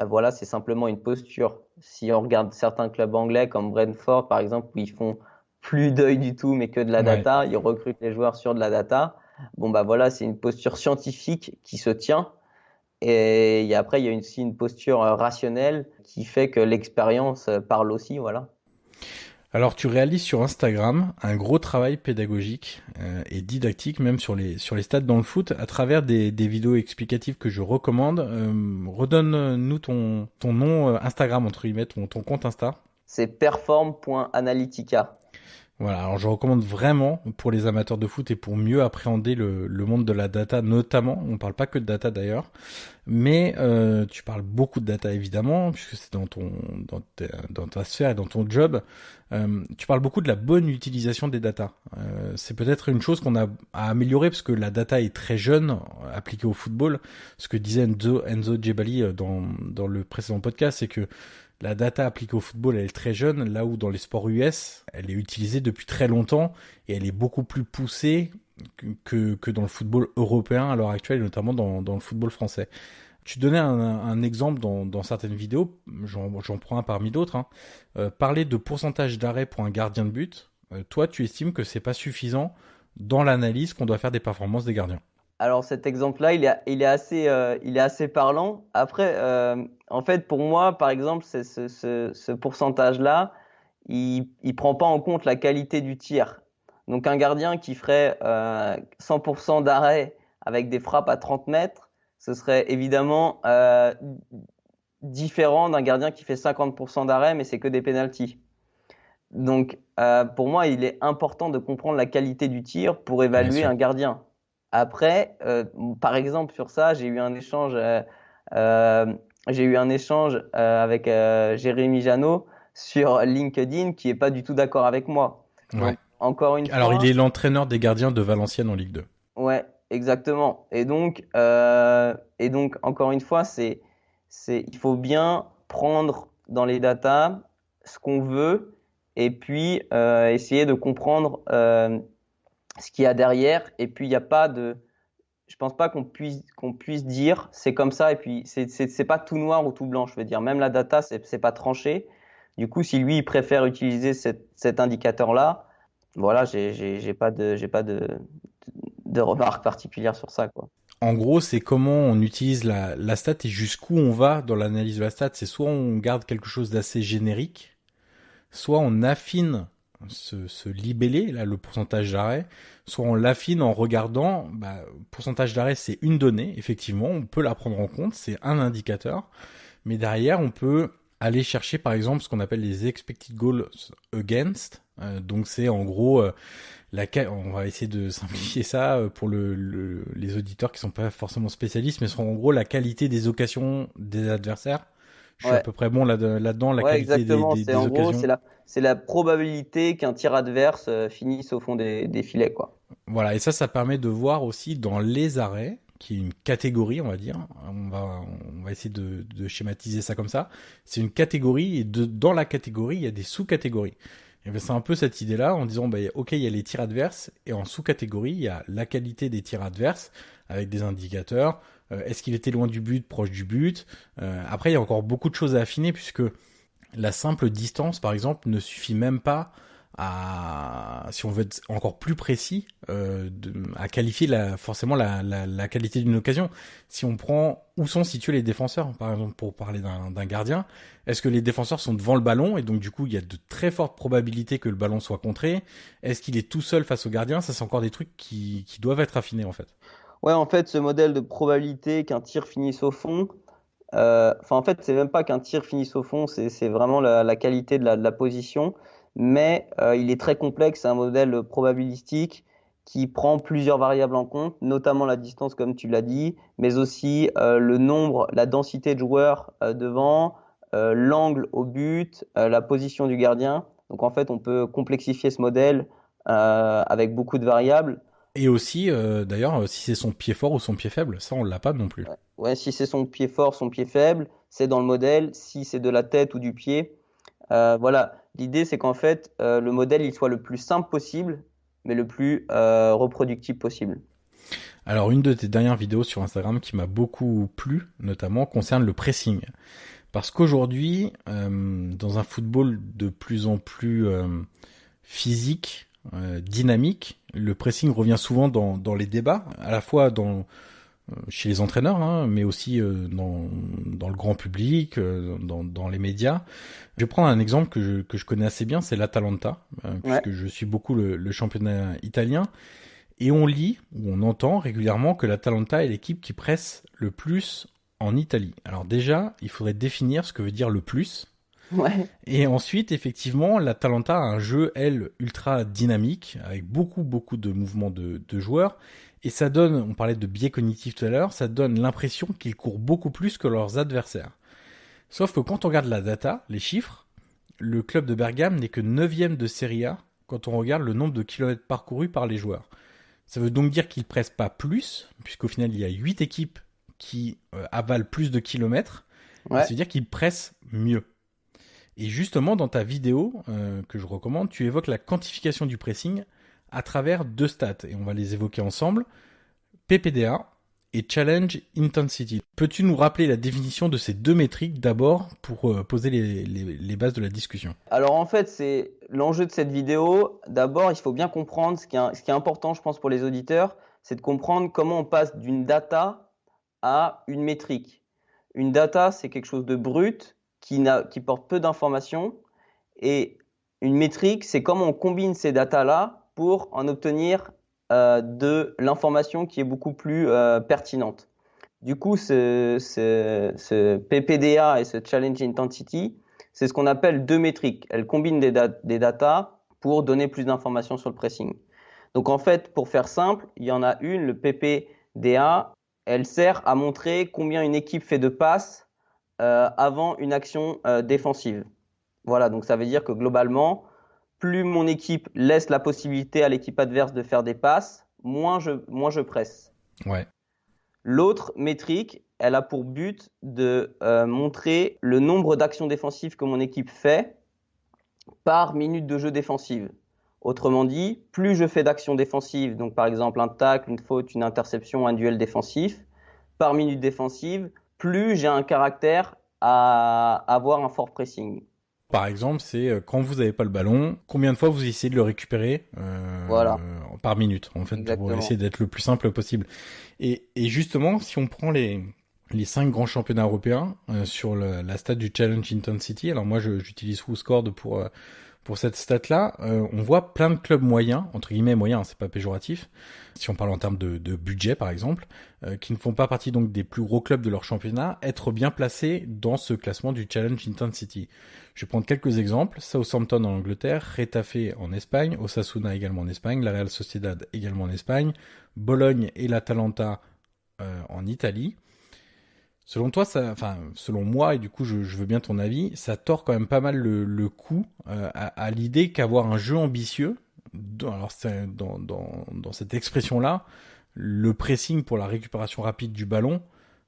Voilà, c'est simplement une posture. Si on regarde certains clubs anglais comme Brentford, par exemple, où ils font plus d'œil du tout, mais que de la Ouais. data, ils recrutent les joueurs sur de la data. Bon, bah voilà, c'est une posture scientifique qui se tient. Et après, il y a aussi une posture rationnelle qui fait que l'expérience parle aussi, voilà. Alors tu réalises sur Instagram un gros travail pédagogique et didactique même sur les stats dans le foot à travers des vidéos explicatives que je recommande. Redonne-nous ton nom Instagram entre guillemets, ton compte Insta. C'est perform.analytica. Voilà, alors je recommande vraiment pour les amateurs de foot et pour mieux appréhender le monde de la data notamment. On parle pas que de data d'ailleurs, mais tu parles beaucoup de data évidemment puisque c'est dans ta sphère et dans ton job. Tu parles beaucoup de la bonne utilisation des data. C'est peut-être une chose qu'on a à améliorer parce que la data est très jeune appliquée au football. Ce que disait Enzo Djebali dans le précédent podcast, c'est que la data appliquée au football, elle est très jeune, là où dans les sports US, elle est utilisée depuis très longtemps et elle est beaucoup plus poussée que dans le football européen à l'heure actuelle, et notamment dans le football français. Tu donnais un exemple dans certaines vidéos, j'en prends un parmi d'autres, hein. Parler de pourcentage d'arrêt pour un gardien de but, toi tu estimes que c'est pas suffisant dans l'analyse qu'on doit faire des performances des gardiens. Alors cet exemple-là, il est assez parlant. Après, en fait, pour moi, par exemple, ce pourcentage-là, il prend pas en compte la qualité du tir. Donc un gardien qui ferait 100% d'arrêt avec des frappes à 30 mètres, ce serait évidemment différent d'un gardien qui fait 50% d'arrêt, mais c'est que des pénaltys. Donc pour moi, il est important de comprendre la qualité du tir pour Bien évaluer sûr. un gardien. Après, par exemple, sur ça, euh, j'ai eu un échange avec Jérémy Janot sur LinkedIn qui est pas du tout d'accord avec moi. Ouais. Donc, encore une Alors il fois, est l'entraîneur des gardiens de Valenciennes en Ligue 2. ouais, exactement. Et donc, encore une fois, il faut bien prendre dans les datas ce qu'on veut et puis essayer de comprendre ce qu'il y a derrière. Et puis, il n'y a pas de, je pense pas qu'on puisse dire c'est comme ça et puis c'est pas tout noir ou tout blanc. Je veux dire, même la data, c'est pas tranché. Du coup, si lui, il préfère utiliser cet indicateur-là, voilà, j'ai pas de remarques particulières sur ça, quoi. En gros, c'est comment on utilise la stat et jusqu'où on va dans l'analyse de la stat. C'est soit on garde quelque chose d'assez générique, soit on affine ce libellé, là, le pourcentage d'arrêt, soit on l'affine en regardant, pourcentage d'arrêt, c'est une donnée, effectivement, on peut la prendre en compte, c'est un indicateur, mais derrière, on peut aller chercher, par exemple, ce qu'on appelle les expected goals against, donc c'est en gros, on va essayer de simplifier ça pour les auditeurs qui sont pas forcément spécialistes, mais ce sera en gros la qualité des occasions des adversaires. Je suis à Ouais, peu près bon là-dedans, la ouais, qualité exactement. des occasions. C'est la probabilité qu'un tir adverse finisse au fond des filets, quoi. Voilà, et ça permet de voir aussi dans les arrêts, qui est une catégorie, on va dire. On va essayer de schématiser ça comme ça. C'est une catégorie, et dans la catégorie, il y a des sous-catégories. Et ben, c'est un peu cette idée-là, en disant, ok, il y a les tirs adverses, et en sous-catégorie, il y a la qualité des tirs adverses, avec des indicateurs. Est-ce qu'il était loin du but, proche du but? Après, il y a encore beaucoup de choses à affiner, puisque la simple distance, par exemple, ne suffit même pas si on veut être encore plus précis, à qualifier forcément la qualité d'une occasion. Si on prend où sont situés les défenseurs, par exemple, pour parler d'un gardien, est-ce que les défenseurs sont devant le ballon et donc du coup il y a de très fortes probabilités que le ballon soit contré? Est-ce qu'il est tout seul face au gardien? Ça, c'est encore des trucs qui doivent être affinés en fait. Ouais, en fait, ce modèle de probabilité qu'un tir finisse au fond, en fait, c'est même pas qu'un tir finisse au fond, c'est vraiment la qualité de la position. Mais il est très complexe, c'est un modèle probabilistique qui prend plusieurs variables en compte, notamment la distance, comme tu l'as dit, mais aussi le nombre, la densité de joueurs devant, l'angle au but, la position du gardien. Donc en fait, on peut complexifier ce modèle avec beaucoup de variables. Et aussi, d'ailleurs, si c'est son pied fort ou son pied faible, ça on l'a pas non plus. Ouais, si c'est son pied fort, son pied faible, c'est dans le modèle. Si c'est de la tête ou du pied, voilà. L'idée, c'est qu'en fait, le modèle il soit le plus simple possible, mais le plus reproductible possible. Alors, une de tes dernières vidéos sur Instagram qui m'a beaucoup plu, notamment, concerne le pressing. Parce qu'aujourd'hui, dans un football de plus en plus physique, dynamique, le pressing revient souvent dans les débats, à la fois chez les entraîneurs, hein, mais aussi dans le grand public, dans les médias. Je vais prendre un exemple que je connais assez bien, c'est l'Atalanta, puisque je suis beaucoup le championnat italien. Et on lit, ou on entend régulièrement que l'Atalanta est l'équipe qui presse le plus en Italie. Alors déjà, il faudrait définir ce que veut dire le plus. Ouais. Et ensuite, effectivement, l'Atalanta a un jeu, elle, ultra dynamique, avec beaucoup de mouvements de joueurs. Et ça donne, on parlait de biais cognitif tout à l'heure, ça donne l'impression qu'ils courent beaucoup plus que leurs adversaires. Sauf que quand on regarde la data, les chiffres, le club de Bergame n'est que 9e de Serie A quand on regarde le nombre de kilomètres parcourus par les joueurs. Ça veut donc dire qu'ils pressent pas plus, puisqu'au final, il y a 8 équipes qui avalent plus de kilomètres. Ouais. Ça veut dire qu'ils pressent mieux. Et justement, dans ta vidéo que je recommande, tu évoques la quantification du pressing à travers 2 stats. Et on va les évoquer ensemble. PPDA et Challenge Intensity. Peux-tu nous rappeler la définition de ces 2 métriques d'abord pour poser les bases de la discussion? Alors en fait, c'est l'enjeu de cette vidéo. D'abord, il faut bien comprendre ce qui est important, je pense, pour les auditeurs, c'est de comprendre comment on passe d'une data à une métrique. Une data, c'est quelque chose de brut qui porte peu d'informations, et une métrique, c'est comment on combine ces datas-là pour en obtenir de l'information qui est beaucoup plus pertinente. Du coup, ce PPDA et ce Challenge Intensity, c'est ce qu'on appelle 2 métriques. Elles combinent des datas pour donner plus d'informations sur le pressing. Donc en fait, pour faire simple, il y en a une, le PPDA, elle sert à montrer combien une équipe fait de passes avant une action défensive. Voilà, donc ça veut dire que globalement, plus mon équipe laisse la possibilité à l'équipe adverse de faire des passes, moins je presse. Ouais. L'autre métrique, elle a pour but de montrer le nombre d'actions défensives que mon équipe fait par minute de jeu défensive. Autrement dit, plus je fais d'actions défensives, donc par exemple un tacle, une faute, une interception, un duel défensif, par minute défensive, plus j'ai un caractère à avoir un fort pressing. Par exemple, c'est quand vous n'avez pas le ballon, combien de fois vous essayez de le récupérer Voilà. Par minute, en fait, Exactement. pour essayer d'être le plus simple possible. Et justement, si on prend les 5 grands championnats européens sur la stat du Challenge Intensity, alors moi j'utilise WhoScored pour cette stat-là, on voit plein de clubs moyens, entre guillemets moyens, c'est pas péjoratif, si on parle en termes de budget par exemple, qui ne font pas partie donc des plus gros clubs de leur championnat, être bien placés dans ce classement du Challenge Intensity. Je vais prendre quelques exemples. Southampton en Angleterre, Getafe en Espagne, Osasuna également en Espagne, la Real Sociedad également en Espagne, Bologne et l'Atalanta en Italie. Selon toi, selon moi, et du coup je veux bien ton avis, ça tord quand même pas mal le coup à l'idée qu'avoir un jeu ambitieux, alors dans cette expression-là, le pressing pour la récupération rapide du ballon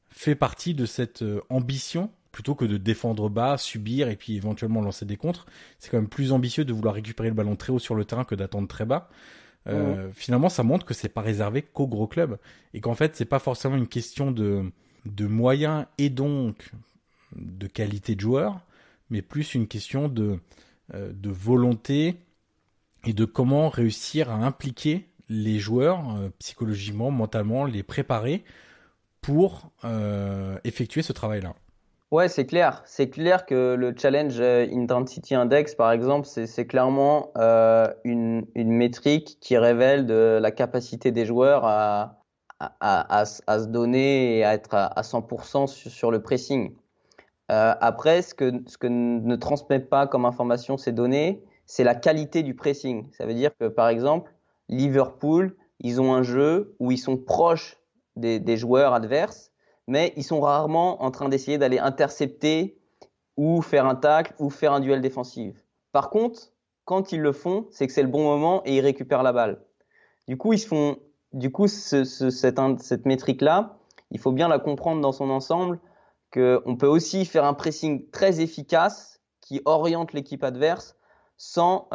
fait partie de cette ambition, plutôt que de défendre bas, subir et puis éventuellement lancer des contres. C'est quand même plus ambitieux de vouloir récupérer le ballon très haut sur le terrain que d'attendre très bas. Finalement, ça montre que c'est pas réservé qu'aux gros clubs et qu'en fait, c'est pas forcément une question de moyens et donc de qualité de joueur, mais plus une question de volonté et de comment réussir à impliquer les joueurs psychologiquement, mentalement, les préparer pour effectuer ce travail-là. Ouais, c'est clair. C'est clair que le Challenge Intensity Index, par exemple, c'est clairement une métrique qui révèle de la capacité des joueurs à se donner et à être à 100% sur le pressing. Après, ce que ne transmet pas comme information ces données, c'est la qualité du pressing. Ça veut dire que, par exemple, Liverpool, ils ont un jeu où ils sont proches des joueurs adverses, mais ils sont rarement en train d'essayer d'aller intercepter ou faire un tacle ou faire un duel défensif. Par contre, quand ils le font, c'est que c'est le bon moment et ils récupèrent la balle. Du coup, cette métrique-là, il faut bien la comprendre dans son ensemble, qu'on peut aussi faire un pressing très efficace qui oriente l'équipe adverse sans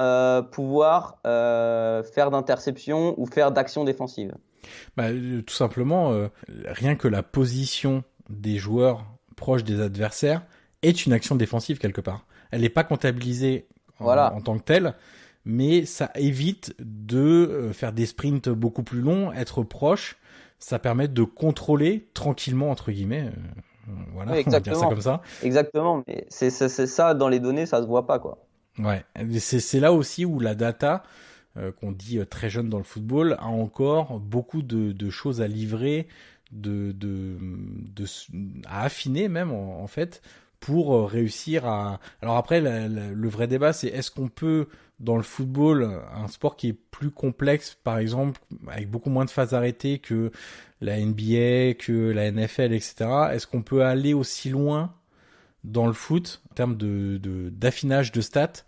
pouvoir faire d'interception ou faire d'action défensive. Tout simplement, rien que la position des joueurs proches des adversaires est une action défensive quelque part. Elle n'est pas comptabilisée Voilà. en tant que telle, mais ça évite de faire des sprints beaucoup plus longs, être proche. Ça permet de contrôler tranquillement, entre guillemets. Voilà, Oui, on va dire ça exactement. comme ça. Exactement. Mais c'est ça, dans les données, ça se voit pas, quoi. Ouais, c'est là aussi où la data, qu'on dit très jeune dans le football, a encore beaucoup de choses à livrer, à affiner même en fait, pour réussir à. Alors après, le vrai débat, c'est est-ce qu'on peut dans le football, un sport qui est plus complexe, par exemple, avec beaucoup moins de phases arrêtées que la NBA, que la NFL, etc. Est-ce qu'on peut aller aussi loin dans le foot en termes d'affinage de stats,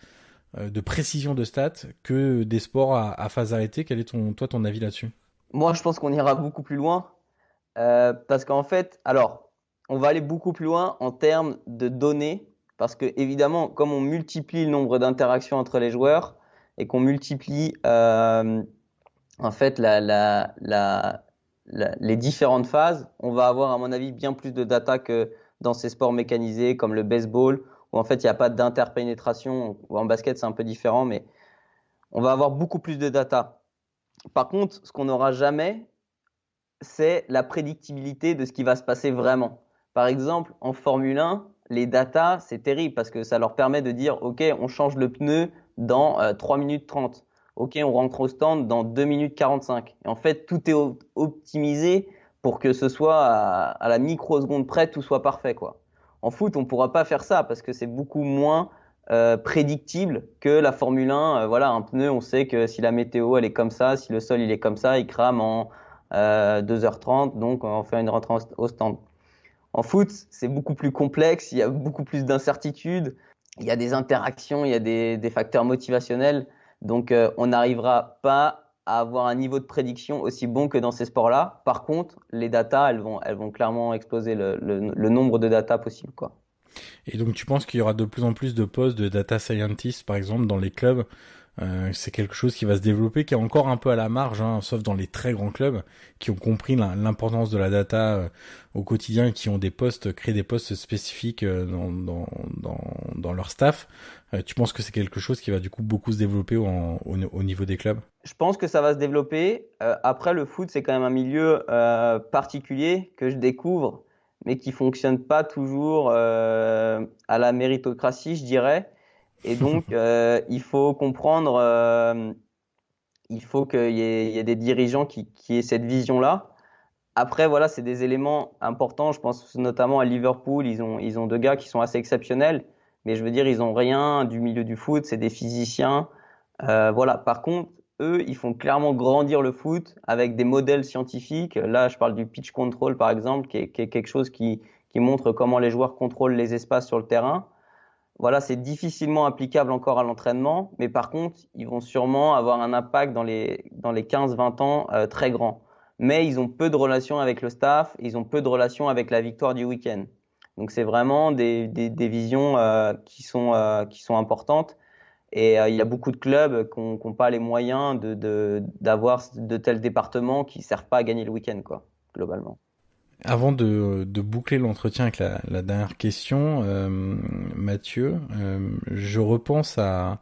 de précision de stats, que des sports à phase arrêtée? Quel est ton avis là-dessus? Moi, je pense qu'on ira beaucoup plus loin. Parce qu'en fait, alors, on va aller beaucoup plus loin en termes de données, parce que évidemment, comme on multiplie le nombre d'interactions entre les joueurs et qu'on multiplie en fait les différentes phases, on va avoir, à mon avis, bien plus de data que dans ces sports mécanisés comme le baseball, où en fait, il n'y a pas d'interpénétration. Ou en basket, c'est un peu différent, mais on va avoir beaucoup plus de data. Par contre, ce qu'on n'aura jamais, c'est la prédictibilité de ce qui va se passer vraiment. Par exemple, en Formule 1, les datas, c'est terrible parce que ça leur permet de dire, OK, on change le pneu dans 3 minutes 30. OK, on rentre au stand dans 2 minutes 45. Et en fait, tout est optimisé pour que ce soit à la microseconde près, tout soit parfait, quoi. En foot, on ne pourra pas faire ça parce que c'est beaucoup moins prédictible que la Formule 1. Voilà, un pneu, on sait que si la météo elle est comme ça, si le sol il est comme ça, il crame en 2h30, donc on fait une rentrée au stand. En foot, c'est beaucoup plus complexe, il y a beaucoup plus d'incertitudes, il y a des interactions, il y a des facteurs motivationnels, donc on n'arrivera pas à avoir un niveau de prédiction aussi bon que dans ces sports-là. Par contre, les datas, elles vont clairement exploser le nombre de datas possibles, quoi. Et donc tu penses qu'il y aura de plus en plus de postes de data scientist, par exemple, dans les clubs? C'est quelque chose qui va se développer, qui est encore un peu à la marge, hein, sauf dans les très grands clubs qui ont compris l'importance de la data au quotidien et qui ont créé des postes spécifiques dans leur staff. Tu penses que c'est quelque chose qui va du coup beaucoup se développer au niveau des clubs? Je pense que ça va se développer. Après, le foot, c'est quand même un milieu particulier que je découvre, mais qui fonctionne pas toujours à la méritocratie, je dirais. Et donc, il faut comprendre, il faut il y ait des dirigeants qui aient cette vision-là. Après, voilà, c'est des éléments importants. Je pense notamment à Liverpool. Ils ont deux gars qui sont assez exceptionnels, mais je veux dire, ils ont rien du milieu du foot. C'est des physiciens. Voilà. Par contre, eux, ils font clairement grandir le foot avec des modèles scientifiques. Là, je parle du pitch control, par exemple, qui est quelque chose qui montre comment les joueurs contrôlent les espaces sur le terrain. Voilà, c'est difficilement applicable encore à l'entraînement, mais par contre, ils vont sûrement avoir un impact dans les 15-20 ans très grand. Mais ils ont peu de relations avec le staff, ils ont peu de relations avec la victoire du week-end. Donc c'est vraiment des visions qui sont importantes. Et il y a beaucoup de clubs qui n'ont pas les moyens d'avoir de tels départements qui ne servent pas à gagner le week-end, quoi, globalement. Avant de boucler l'entretien avec la dernière question, Mathieu, je repense à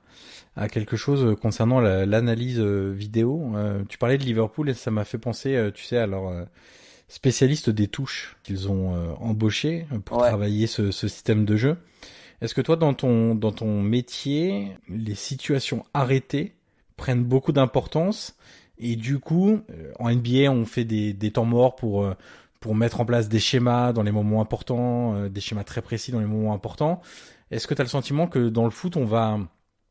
quelque chose concernant l'analyse vidéo. Tu parlais de Liverpool et ça m'a fait penser, tu sais, à leur spécialiste des touches qu'ils ont embauché pour Ouais. travailler ce système de jeu. Est-ce que toi, dans ton métier, les situations arrêtées prennent beaucoup d'importance et du coup, en NBA, on fait des temps morts pour mettre en place des schémas dans les moments importants, des schémas très précis dans les moments importants. Est-ce que tu as le sentiment que dans le foot, on va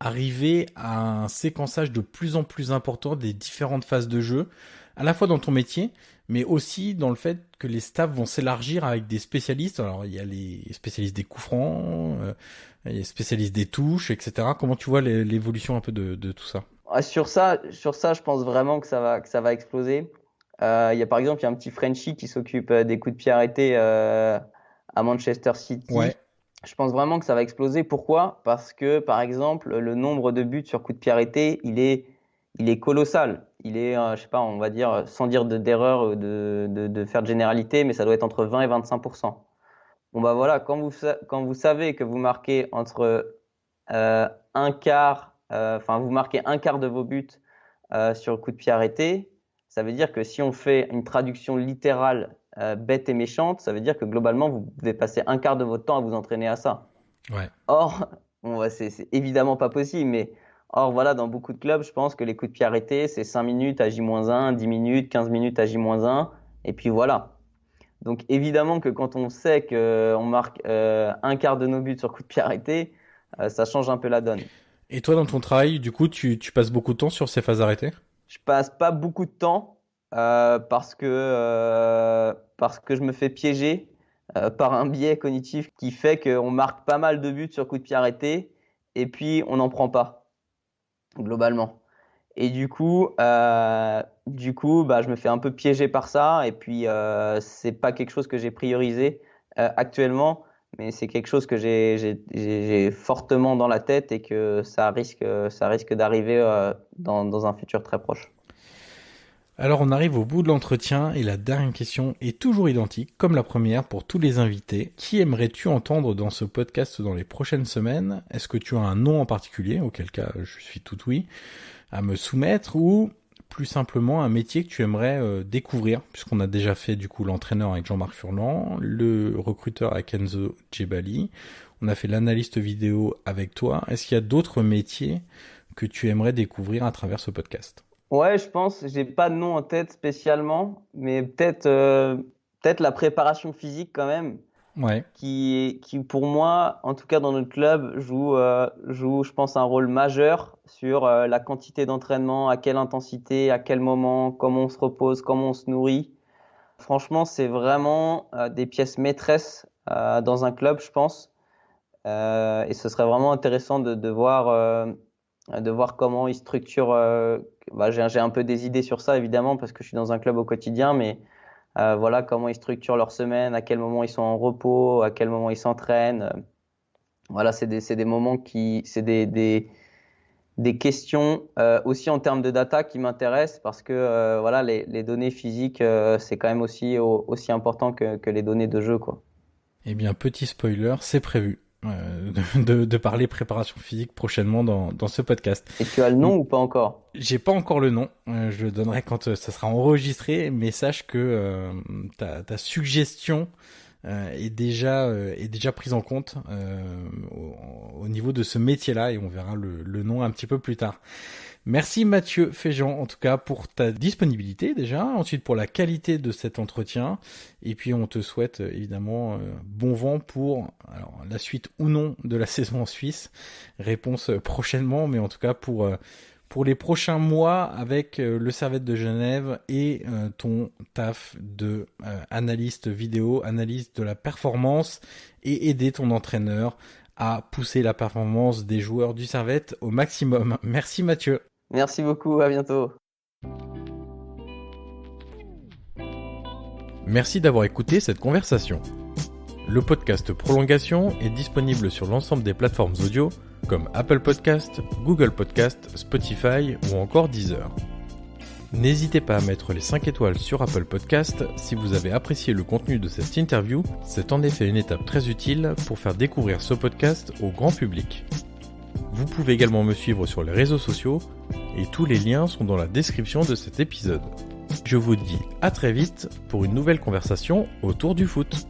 arriver à un séquençage de plus en plus important des différentes phases de jeu, à la fois dans ton métier, mais aussi dans le fait que les staffs vont s'élargir avec des spécialistes? Alors, il y a les spécialistes des coups francs, il y a les spécialistes des touches, etc. Comment tu vois l'évolution un peu de tout ça? Sur ça, je pense vraiment que ça va exploser. Il y a par exemple, il y a un petit Frenchie qui s'occupe des coups de pied arrêtés à Manchester City. Ouais, Je pense vraiment que ça va exploser. Pourquoi? Parce que, par exemple, le nombre de buts sur coup de pied arrêté, il est colossal. Il est, je sais pas, on va dire, sans dire d'erreur ou de faire de généralité, mais ça doit être entre 20 et 25%. Bon, bah voilà, quand vous savez que vous marquez entre un quart, enfin, vous marquez un quart de vos buts sur le coup de pied arrêté, ça veut dire que si on fait une traduction littérale bête et méchante, ça veut dire que globalement, vous devez passer un quart de votre temps à vous entraîner à ça. Ouais. Or, bon, ouais, c'est évidemment pas possible, mais or, voilà, dans beaucoup de clubs, je pense que les coups de pied arrêtés, c'est 5 minutes à J-1, 10 minutes, 15 minutes à J-1, et puis voilà. Donc évidemment que quand on sait qu'on marque un quart de nos buts sur coup de pied arrêté, ça change un peu la donne. Et toi, dans ton travail, du coup, tu passes beaucoup de temps sur ces phases arrêtées? Je passe pas beaucoup de temps parce que je me fais piéger par un biais cognitif qui fait qu'on marque pas mal de buts sur coup de pied arrêté et puis on n'en prend pas globalement. Et du coup, bah, je me fais un peu piéger par ça. Et puis, c'est pas quelque chose que j'ai priorisé actuellement, mais c'est quelque chose que j'ai fortement dans la tête et que ça risque d'arriver dans un futur très proche. Alors on arrive au bout de l'entretien et la dernière question est toujours identique, comme la première pour tous les invités. Qui aimerais-tu entendre dans ce podcast dans les prochaines semaines? Est-ce que tu as un nom en particulier, auquel cas je suis tout oui, à me soumettre, ou plus simplement un métier que tu aimerais découvrir, puisqu'on a déjà fait du coup l'entraîneur avec Jean-Marc Furlan, le recruteur avec Enzo Djebali, on a fait l'analyste vidéo avec toi. Est-ce qu'il y a d'autres métiers que tu aimerais découvrir à travers ce podcast? Ouais, je pense, j'ai pas de nom en tête spécialement, mais peut-être la préparation physique quand même. Ouais. Qui pour moi, en tout cas dans notre club, joue, je pense, un rôle majeur sur la quantité d'entraînement, à quelle intensité, à quel moment, comment on se repose, comment on se nourrit. Franchement, c'est vraiment des pièces maîtresses dans un club, je pense. Et ce serait vraiment intéressant de voir comment ils structurent. Bah, j'ai un peu des idées sur ça, évidemment, parce que je suis dans un club au quotidien, mais voilà comment ils structurent leur semaine, à quel moment ils sont en repos, à quel moment ils s'entraînent. Voilà, c'est des moments c'est des questions aussi en termes de data qui m'intéressent parce que voilà, les données physiques, c'est quand même aussi important que les données de jeu, quoi. Eh bien, petit spoiler, c'est prévu de parler préparation physique prochainement dans ce podcast. Et tu as le nom ou pas encore? J'ai pas encore le nom, je le donnerai quand ça sera enregistré, mais sache que ta suggestion est déjà prise en compte au niveau de ce métier-là, et on verra le nom un petit peu plus tard. Merci Mathieu Féjean, en tout cas, pour ta disponibilité déjà, ensuite pour la qualité de cet entretien, et puis on te souhaite évidemment bon vent pour la suite ou non de la saison en Suisse. Réponse prochainement, mais en tout cas pour les prochains mois avec le Servette de Genève et ton taf de analyste vidéo, analyse de la performance, et aider ton entraîneur à pousser la performance des joueurs du Servette au maximum. Merci Mathieu. Merci beaucoup, à bientôt. Merci d'avoir écouté cette conversation. Le podcast Prolongation est disponible sur l'ensemble des plateformes audio comme Apple Podcast, Google Podcast, Spotify ou encore Deezer. N'hésitez pas à mettre les 5 étoiles sur Apple Podcast si vous avez apprécié le contenu de cette interview. C'est en effet une étape très utile pour faire découvrir ce podcast au grand public. Vous pouvez également me suivre sur les réseaux sociaux et tous les liens sont dans la description de cet épisode. Je vous dis à très vite pour une nouvelle conversation autour du foot.